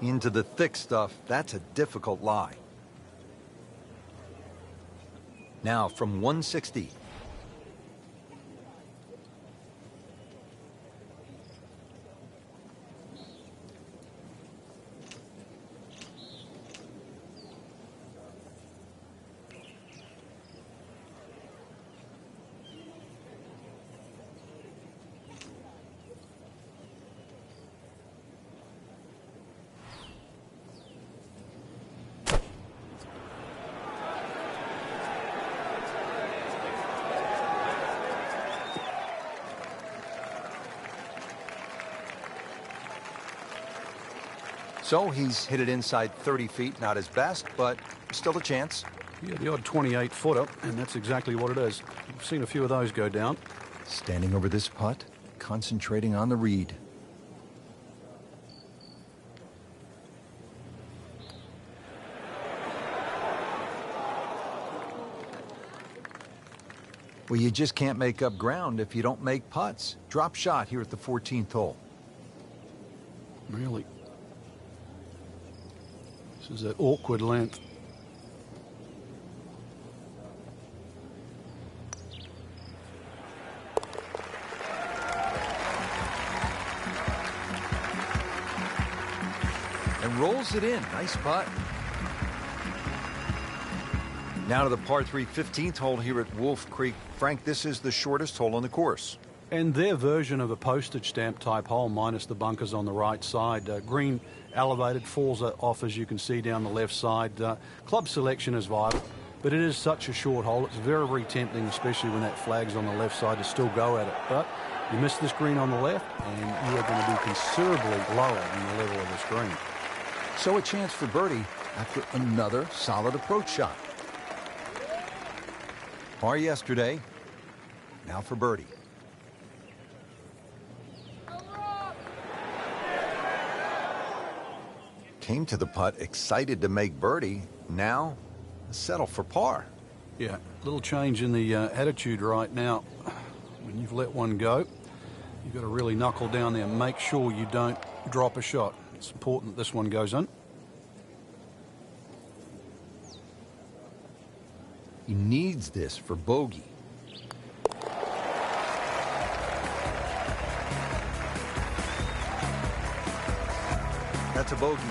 Into the thick stuff, that's a difficult lie. Now from 160. So he's hit it inside 30 feet, not his best, but still a chance. Yeah, the odd 28-footer, and that's exactly what it is. I've seen a few of those go down. Standing over this putt, concentrating on the read. Well, you just can't make up ground if you don't make putts. Drop shot here at the 14th hole. Really? This is an awkward length. And rolls it in. Nice putt. Now to the par 3 15th hole here at Wolf Creek. Frank, this is the shortest hole on the course. And their version of a postage stamp type hole, minus the bunkers on the right side. Green elevated, falls off as you can see down the left side. Club selection is vital, but it is such a short hole. It's very, very tempting, especially when that flag's on the left side, to still go at it. But you miss this green on the left, and you are going to be considerably lower than the level of this green. So a chance for birdie after another solid approach shot. Par yesterday, now for birdie. Came to the putt excited to make birdie. Now settle for par. Yeah, little change in the attitude right now. When you've let one go, you've got to really knuckle down there and make sure you don't drop a shot. It's important that this one goes in. He needs this for bogey. That's a bogey.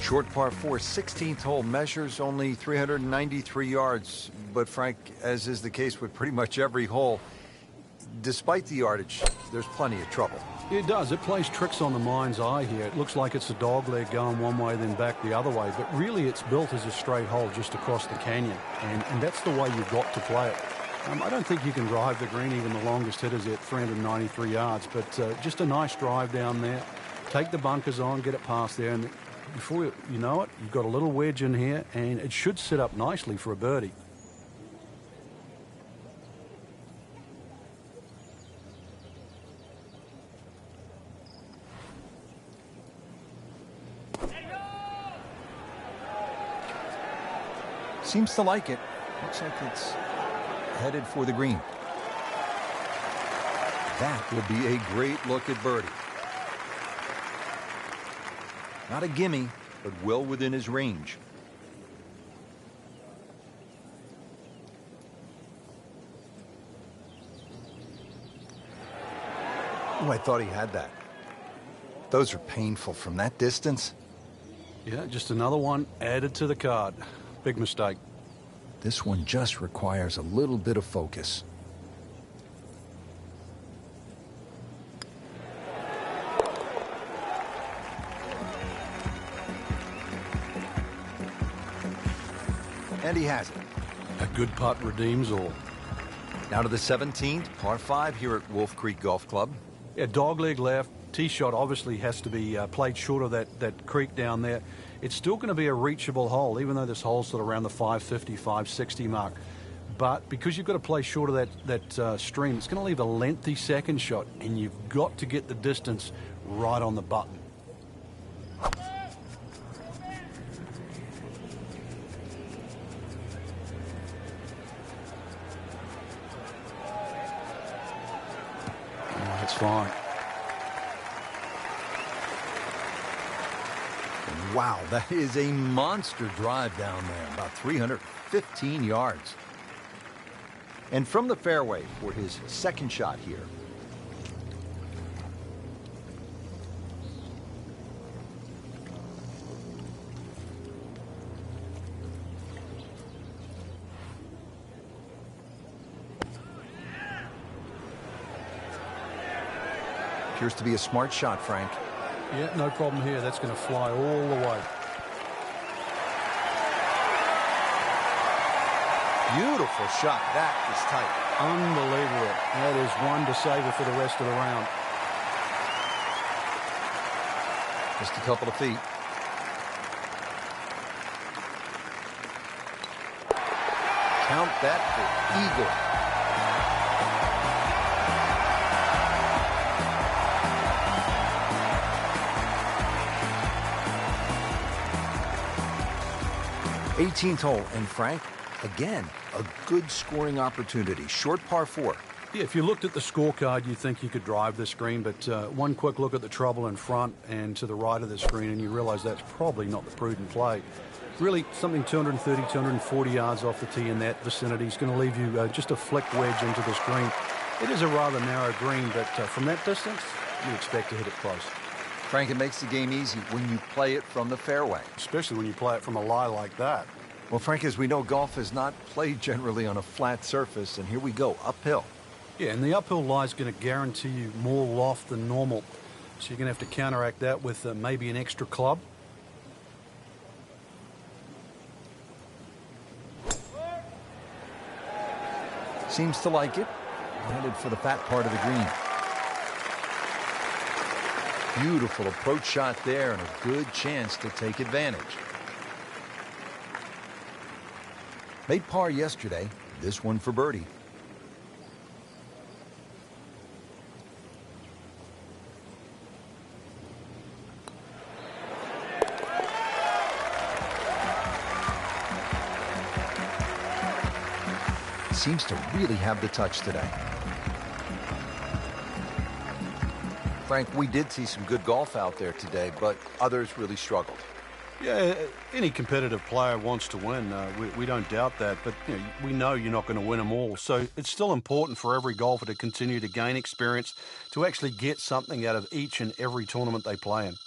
Short par 4, 16th hole, measures only 393 yards. But Frank, as is the case with pretty much every hole, despite the yardage, there's plenty of trouble. It does. It plays tricks on the mind's eye here. It looks like it's a dog leg going one way, then back the other way. But really, it's built as a straight hole just across the canyon. And that's the way you've got to play it. I don't think you can drive the green. Even the longest hitters at 393 yards. But just a nice drive down there. Take the bunkers on, get it past there. And before you know it, you've got a little wedge in here. And it should sit up nicely for a birdie. Seems to like it. Looks like it's headed for the green. That will be a great look at birdie. Not a gimme, but well within his range. Oh, I thought he had that. Those are painful from that distance. Yeah, just another one added to the card. Big mistake. This one just requires a little bit of focus. And he has it. A good putt redeems all. Now to the 17th, par 5 here at Wolf Creek Golf Club. Yeah, dogleg left. Tee shot obviously has to be played short of that creek down there. It's still going to be a reachable hole, even though this hole's sort of around the 550, 560 mark. But because you've got to play short of that stream, it's going to leave a lengthy second shot, and you've got to get the distance right on the button. It's fine. Wow, that is a monster drive down there, about 315 yards. And from the fairway for his second shot here. Appears to be a smart shot, Frank. Yeah, no problem here. That's going to fly all the way. Beautiful shot. That is tight. Unbelievable. That is one to savor for the rest of the round. Just a couple of feet. Count that for eagle. '18th hole, and Frank, again, a good scoring opportunity. Short par 4. Yeah, if you looked at the scorecard, you'd think you could drive this green, but one quick look at the trouble in front and to the right of the screen, and you realize that's probably not the prudent play. Really, something 230, 240 yards off the tee in that vicinity is going to leave you just a flick wedge into this green. It is a rather narrow green, but from that distance, you expect to hit it close. Frank, it makes the game easy when you play it from the fairway. Especially when you play it from a lie like that. Well, Frank, as we know, golf is not played generally on a flat surface, and here we go, uphill. Yeah, and the uphill lie is going to guarantee you more loft than normal. So you're going to have to counteract that with maybe an extra club. Seems to like it. Headed for the fat part of the green. Beautiful approach shot there and a good chance to take advantage. Made par yesterday, this one for birdie. Seems to really have the touch today. Frank, we did see some good golf out there today, but others really struggled. Yeah, any competitive player wants to win. We don't doubt that, but we know you're not going to win them all. So it's still important for every golfer to continue to gain experience, to actually get something out of each and every tournament they play in.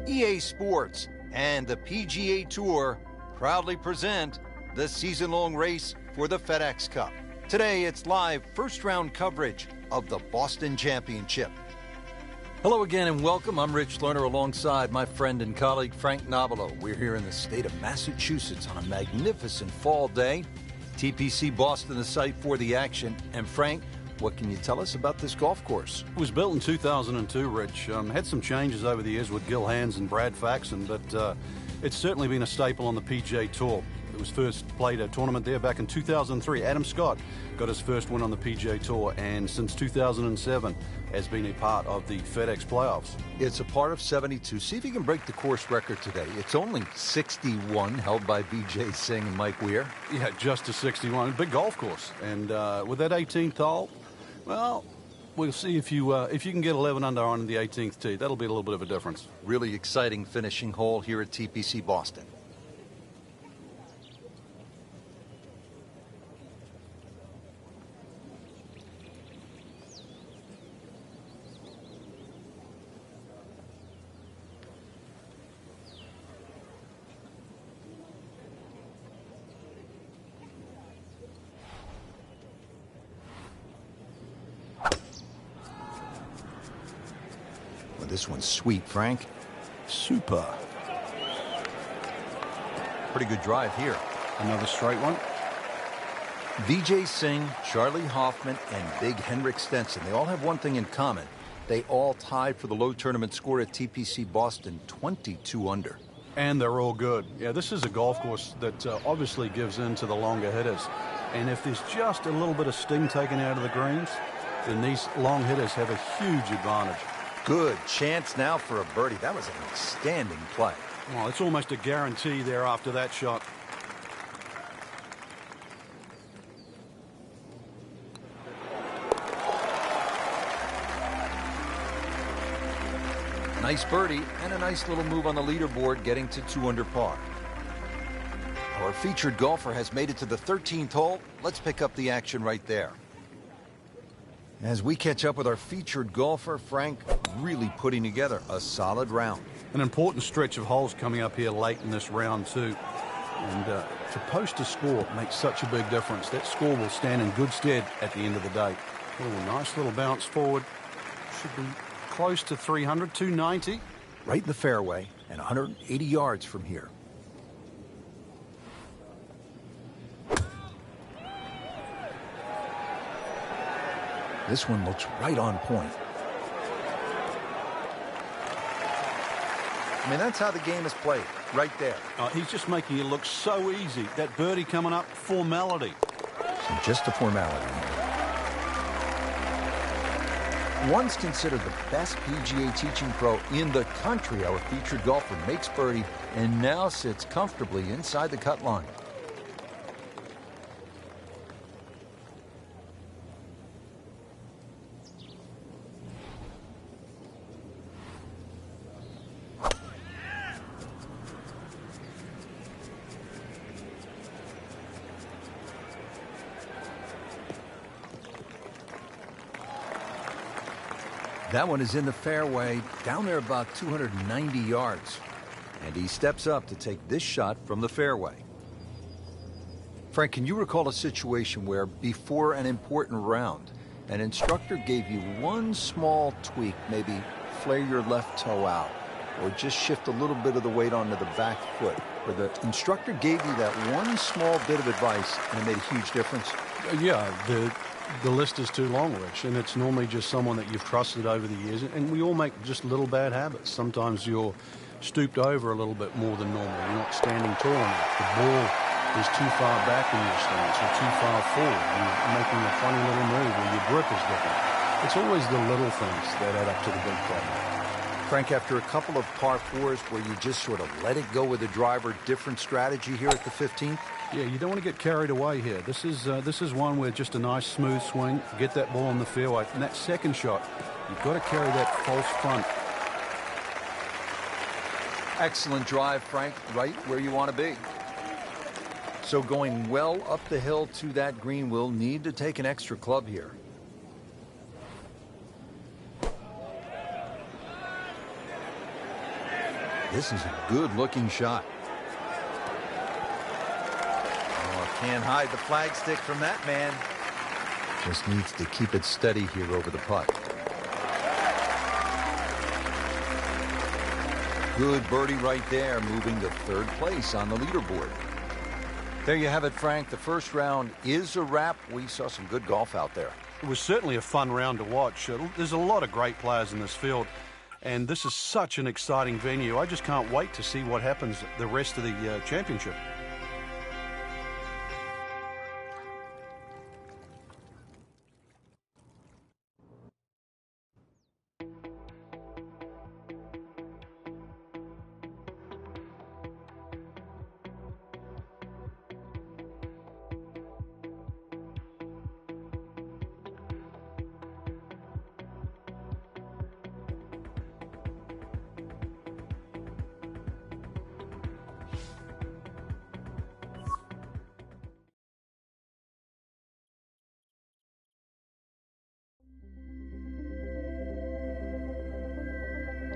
EA Sports and the PGA Tour proudly present the season-long race for the FedEx Cup. Today, it's live first-round coverage of the Boston Championship. Hello again and welcome. I'm Rich Lerner alongside my friend and colleague Frank Nobilo. We're here in the state of Massachusetts on a magnificent fall day. TPC Boston, the site for the action. And Frank, what can you tell us about this golf course? It was built in 2002, Rich. Had some changes over the years with Gil Hands and Brad Faxon, but it's certainly been a staple on the PGA Tour. It was first played a tournament there back in 2003. Adam Scott got his first win on the PGA Tour, and since 2007 has been a part of the FedEx playoffs. It's a part of 72. See if you can break the course record today. It's only 61, held by B.J. Singh and Mike Weir. Yeah, just a 61. Big golf course. And with that 18th hole, well, we'll see if you can get 11 under on the 18th tee. That'll be a little bit of a difference. Really exciting finishing hole here at TPC Boston. This one's sweet, Frank. Super. Pretty good drive here. Another straight one. V.J. Singh, Charlie Hoffman, and Big Henrik Stenson. They all have one thing in common. They all tied for the low tournament score at TPC Boston, 22 under. And they're all good. Yeah, this is a golf course that obviously gives in to the longer hitters. And if there's just a little bit of sting taken out of the greens, then these long hitters have a huge advantage. Good chance now for a birdie. That was an outstanding play. Well, it's almost a guarantee there after that shot. Nice birdie and a nice little move on the leaderboard, getting to 2 under par. Our featured golfer has made it to the 13th hole. Let's pick up the action right there. As we catch up with our featured golfer, Frank really putting together a solid round. An important stretch of holes coming up here late in this round, too. And to post a score makes such a big difference. That score will stand in good stead at the end of the day. Oh, nice little bounce forward. Should be close to 300, 290. Right in the fairway and 180 yards from here. This one looks right on point. I mean, that's how the game is played, right there. He's just making it look so easy. That birdie coming up, formality. So just a formality. Once considered the best PGA teaching pro in the country, our featured golfer makes birdie and now sits comfortably inside the cut line. That one is in the fairway, down there about 290 yards. And he steps up to take this shot from the fairway. Frank, can you recall a situation where before an important round, an instructor gave you one small tweak, maybe flare your left toe out, or just shift a little bit of the weight onto the back foot, where the instructor gave you that one small bit of advice and it made a huge difference? Yeah, the list is too long, Rich, and it's normally just someone that you've trusted over the years, and we all make just little bad habits. Sometimes you're stooped over a little bit more than normal. You're not standing tall enough. The ball is too far back in your stance or too far forward. You're making a funny little move or your grip is different. It's always the little things that add up to the big problem. Frank, after a couple of par fours where you just sort of let it go with the driver, different strategy here at the 15th? Yeah, you don't want to get carried away here. This is one where just a nice smooth swing, get that ball in the fairway, and that second shot, you've got to carry that false front. Excellent drive, Frank, right where you want to be. So going well up the hill to that green, will need to take an extra club here. This is a good-looking shot. Oh, can't hide the flagstick from that man. Just needs to keep it steady here over the putt. Good birdie right there, moving to third place on the leaderboard. There you have it, Frank. The first round is a wrap. We saw some good golf out there. It was certainly a fun round to watch. There's a lot of great players in this field, and this is such an exciting venue. I just can't wait to see what happens the rest of the championship.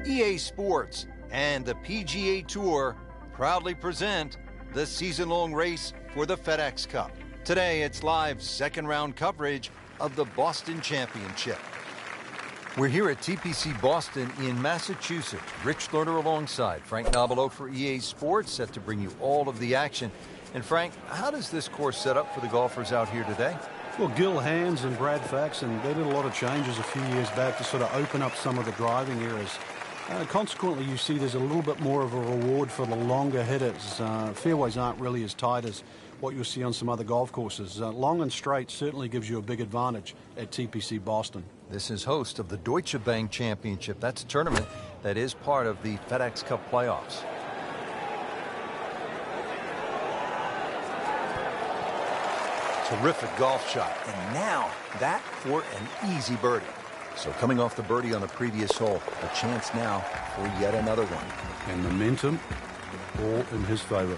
EA Sports and the PGA Tour proudly present the season-long race for the FedEx Cup. Today, it's live second-round coverage of the Boston Championship. We're here at TPC Boston in Massachusetts. Rich Lerner alongside Frank Nobilo for EA Sports, set to bring you all of the action. And Frank, how does this course set up for the golfers out here today? Well, Gil Hands and Brad Faxon, they did a lot of changes a few years back to sort of open up some of the driving areas. Consequently, you see there's a little bit more of a reward for the longer hitters. Fairways aren't really as tight as what you'll see on some other golf courses. Long and straight certainly gives you a big advantage at TPC Boston. This is host of the Deutsche Bank Championship. That's a tournament that is part of the FedEx Cup playoffs. Terrific golf shot. And now that for an easy birdie. So coming off the birdie on the previous hole, a chance now for yet another one. And momentum all in his favor.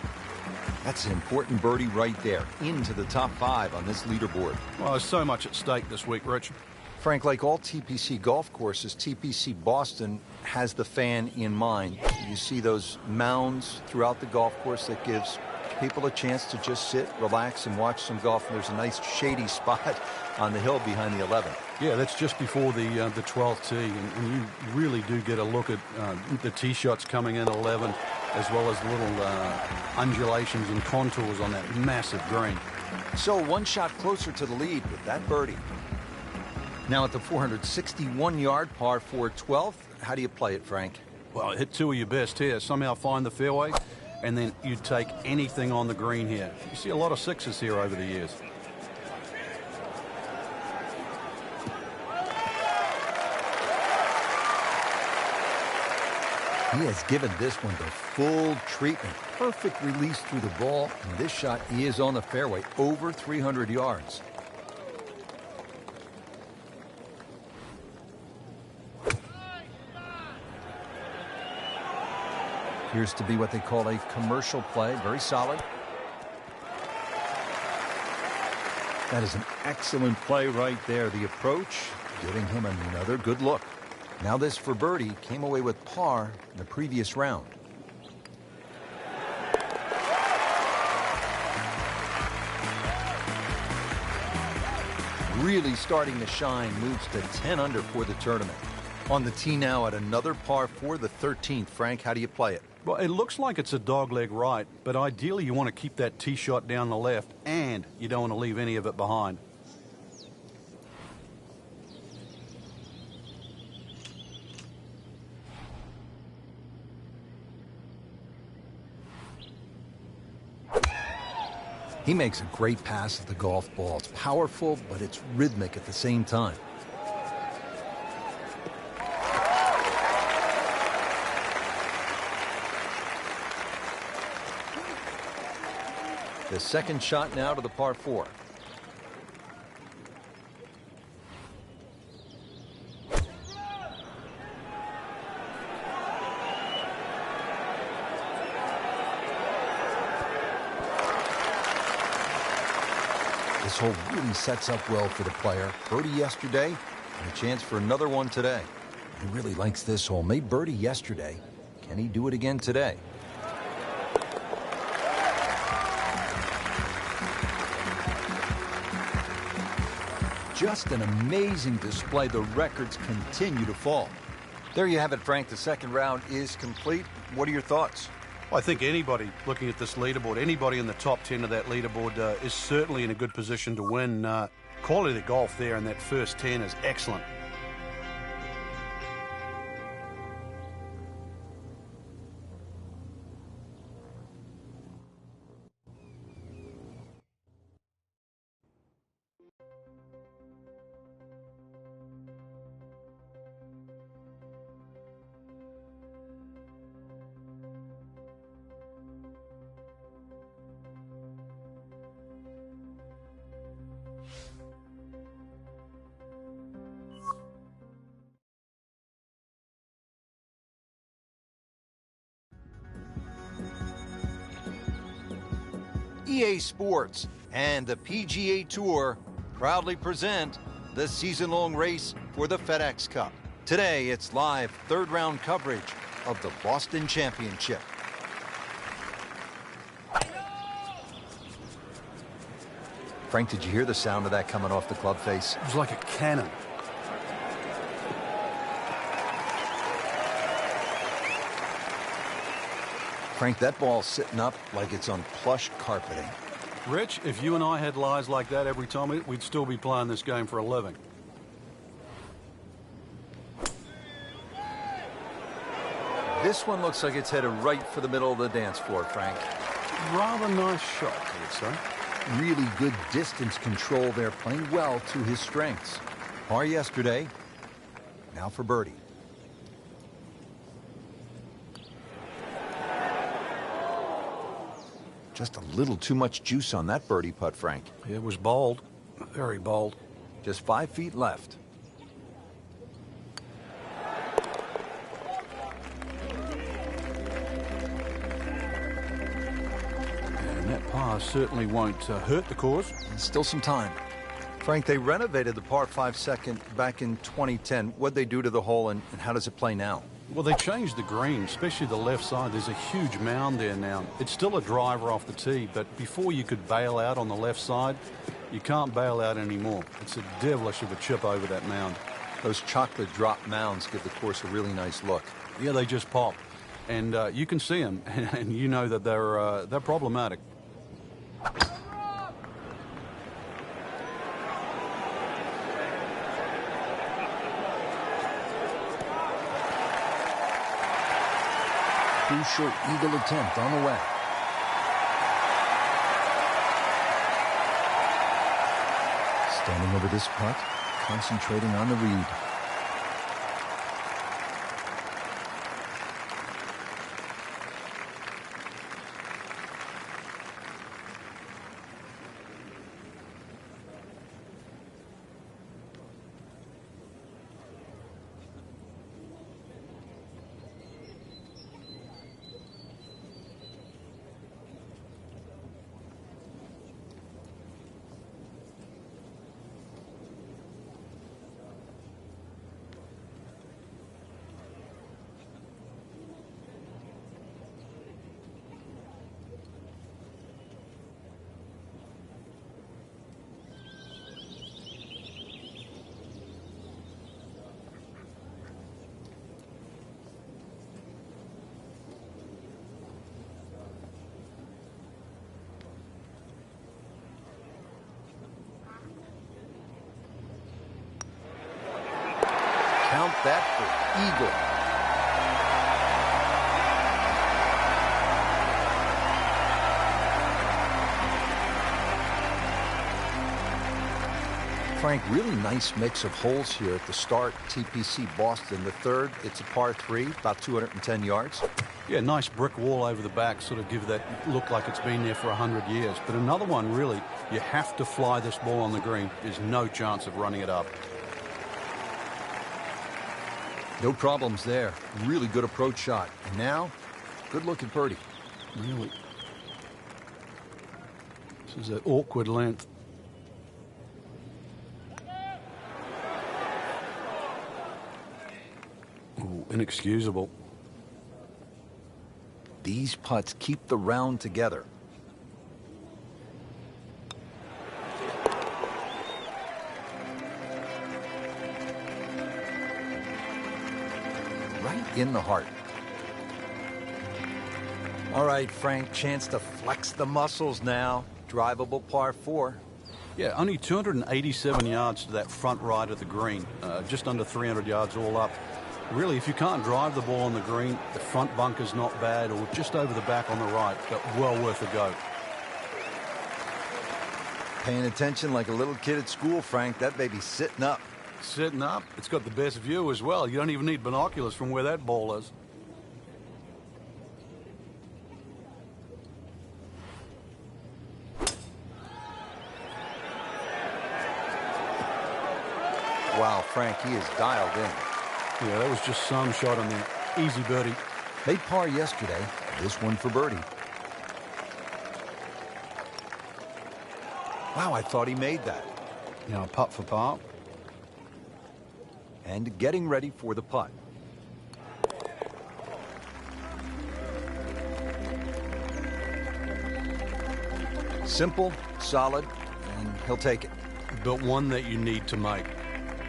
That's an important birdie right there, into the top 5 on this leaderboard. Well, there's so much at stake this week, Rich. Frank, like all TPC golf courses, TPC Boston has the fan in mind. You see those mounds throughout the golf course that gives people a chance to just sit, relax, and watch some golf. And there's a nice shady spot on the hill behind the 11th. Yeah, that's just before the 12th tee, and you really do get a look at the tee shots coming in 11, as well as little undulations and contours on that massive green. So one shot closer to the lead with that birdie. Now at the 461-yard par 4 12th, how do you play it, Frank? Well, hit 2 of your best here. Somehow find the fairway, and then you take anything on the green here. You see a lot of 6s here over the years. He has given this one the full treatment. Perfect release through the ball, and this shot is on the fairway, over 300 yards. Appears to be what they call a commercial play, very solid. That is an excellent play right there. The approach, giving him another good look. Now this for birdie, came away with par in the previous round. Really starting to shine, moves to 10 under for the tournament. On the tee now at another par 4, the 13th. Frank, how do you play it? Well, it looks like it's a dogleg right, but ideally you want to keep that tee shot down the left, and you don't want to leave any of it behind. He makes a great pass at the golf ball. It's powerful, but it's rhythmic at the same time. The second shot now to the par 4. This hole really sets up well for the player. Birdie yesterday, and a chance for another one today. He really likes this hole. Made birdie yesterday. Can he do it again today? Just an amazing display. The records continue to fall. There you have it, Frank. The second round is complete. What are your thoughts? I think anybody looking at this leaderboard, anybody in the top 10 of that leaderboard is certainly in a good position to win. Quality of the golf there in that first 10 is excellent. EA Sports and the PGA Tour proudly present the season-long race for the FedEx Cup. Today, it's live third-round coverage of the Boston Championship. Frank, did you hear the sound of that coming off the club face? It was like a cannon. Frank, that ball's sitting up like it's on plush carpeting. Rich, if you and I had lies like that every time, we'd still be playing this game for a living. This one looks like it's headed right for the middle of the dance floor, Frank. Rather nice shot, I would say. Really good distance control there, playing well to his strengths. Par yesterday, now for birdie. Just a little too much juice on that birdie putt, Frank. It was bold, very bold. Just 5 feet left. And that par certainly won't hurt the cause. And still some time. Frank, they renovated the par 5 second back in 2010. What'd they do to the hole, and how does it play now? Well, they changed the green, especially the left side. There's a huge mound there now. It's still a driver off the tee, but before you could bail out on the left side, you can't bail out anymore. It's a devilish of a chip over that mound. Those chocolate drop mounds give the course a really nice look. Yeah, they just pop. And you can see them, and you know that they're problematic. Crucial eagle attempt on the way. Standing over this putt, concentrating on the read. Count that for eagle. Frank, really nice mix of holes here at the start. TPC Boston. The third, it's a par 3, about 210 yards. Yeah, nice brick wall over the back, sort of give that look like it's been there for 100 years. But another one, really, you have to fly this ball on the green. There's no chance of running it up. No problems there. Really good approach shot. And now, good look at birdie. Really. This is an awkward length. Ooh, inexcusable. These putts keep the round together. Right in the heart. All right, Frank, chance to flex the muscles now. Drivable par 4. Yeah, only 287 yards to that front right of the green. Just under 300 yards all up. Really, if you can't drive the ball on the green, the front bunker's not bad, or just over the back on the right, but well worth a go. Paying attention like a little kid at school, Frank. That baby's sitting up. Sitting up. It's got the best view as well. You don't even need binoculars from where that ball is. Wow, Frank, he is dialed in. Yeah, that was just some shot on there. Easy birdie. Made par yesterday. This one for birdie. Wow, I thought he made that. You know, putt for par. And getting ready for the putt. Simple, solid, and he'll take it. But one that you need to make.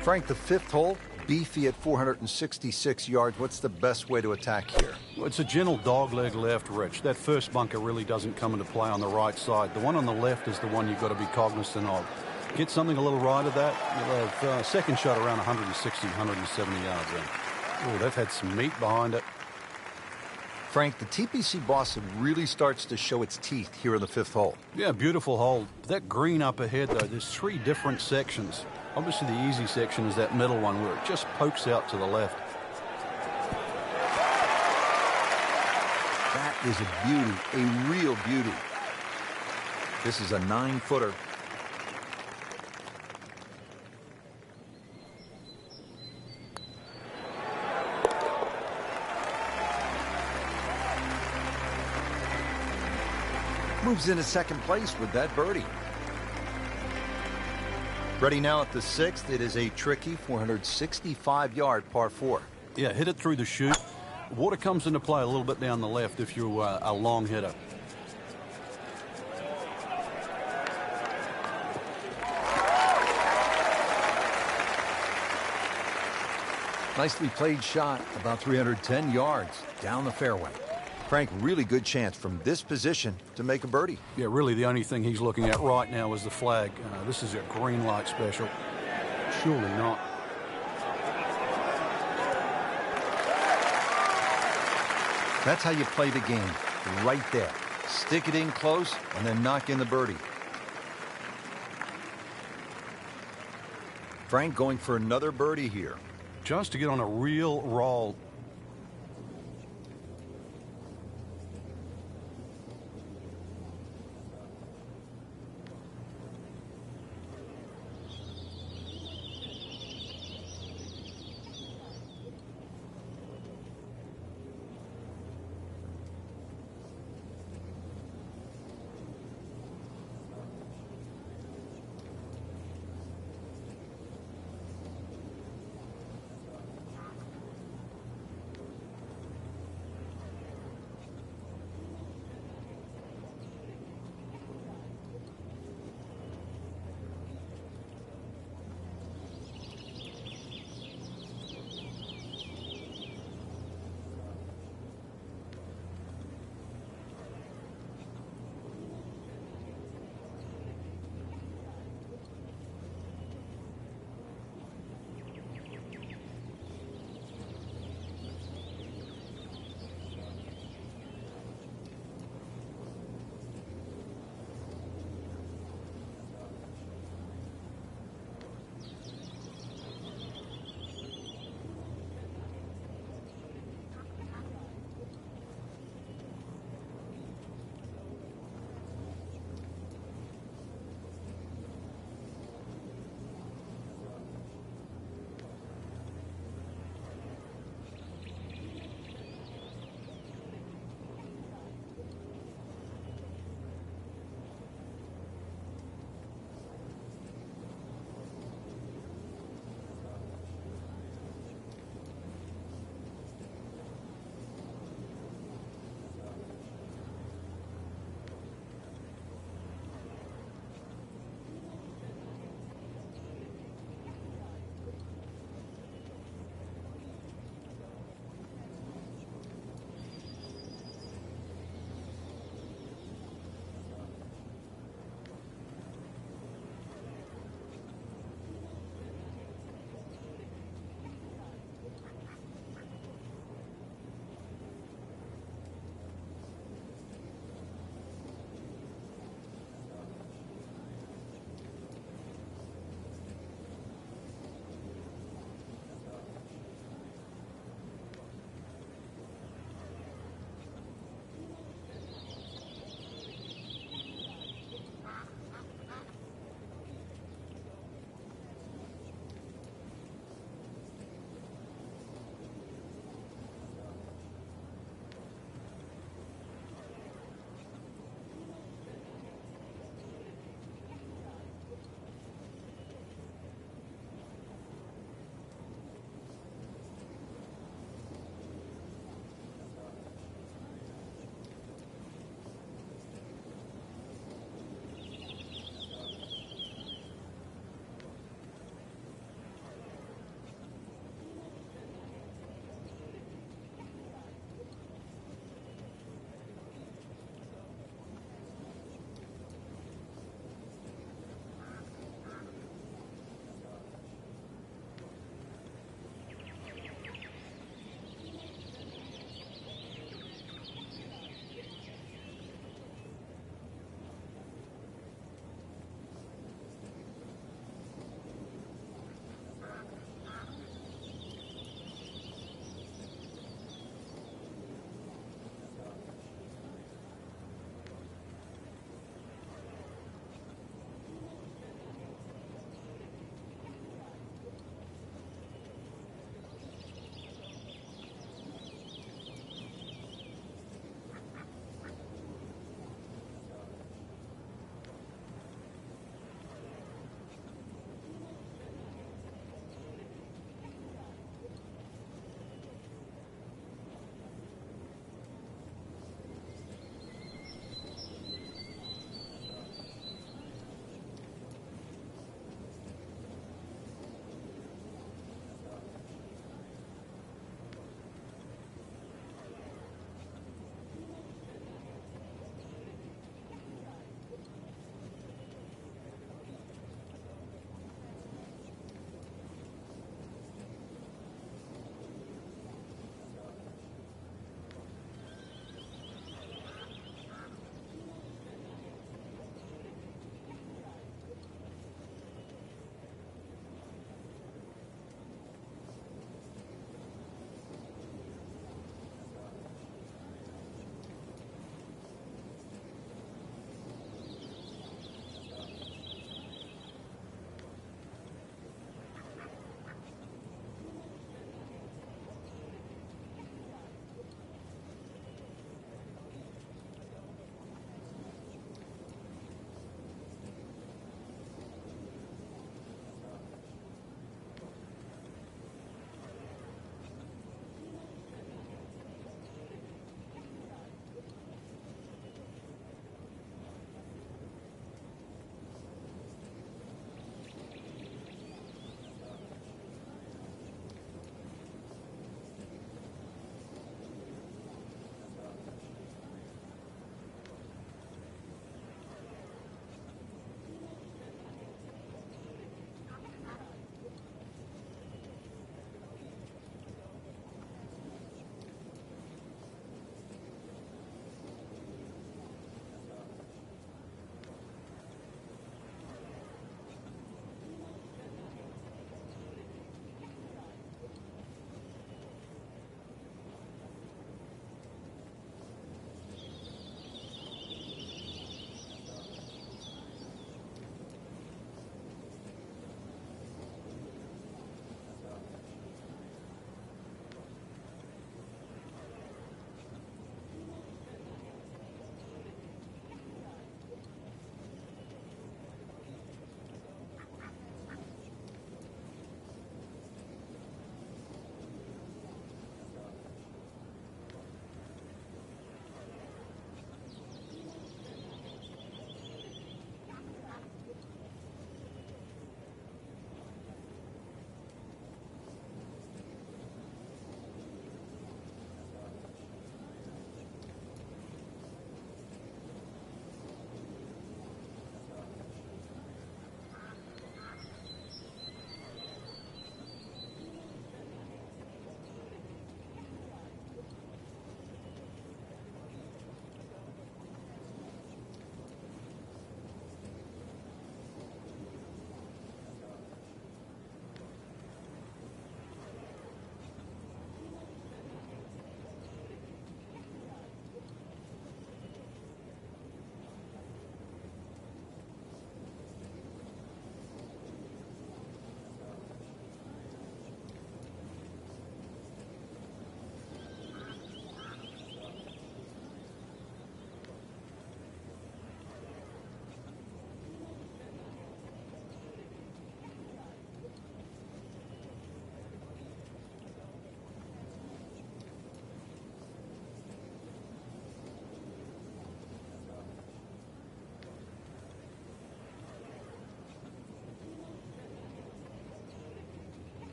Frank, the 5th hole, beefy at 466 yards. What's the best way to attack here? Well, it's a gentle dogleg left, Rich. That first bunker really doesn't come into play on the right side. The one on the left is the one you've got to be cognizant of. Get something a little right of that, you'll have second shot around 160, 170 yards in. Oh, they've had some meat behind it. Frank, the TPC Boston really starts to show its teeth here in the 5th hole. Yeah, beautiful hole. That green up ahead, though, there's 3 different sections. Obviously, the easy section is that middle one where it just pokes out to the left. That is a beauty, a real beauty. This is a 9-footer. Moves into second place with that birdie. Ready now at the 6th. It is a tricky 465-yard par 4. Yeah, hit it through the chute. Water comes into play a little bit down the left if you're a long hitter. Nicely played shot, about 310 yards down the fairway. Frank, really good chance from this position to make a birdie. Yeah, really the only thing he's looking at right now is the flag. This is a green light special. Surely not. That's how you play the game, right there. Stick it in close and then knock in the birdie. Frank going for another birdie here. Just to get on a real roll.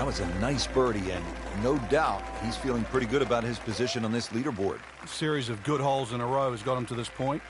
That was a nice birdie, and no doubt he's feeling pretty good about his position on this leaderboard. A series of good holes in a row has got him to this point.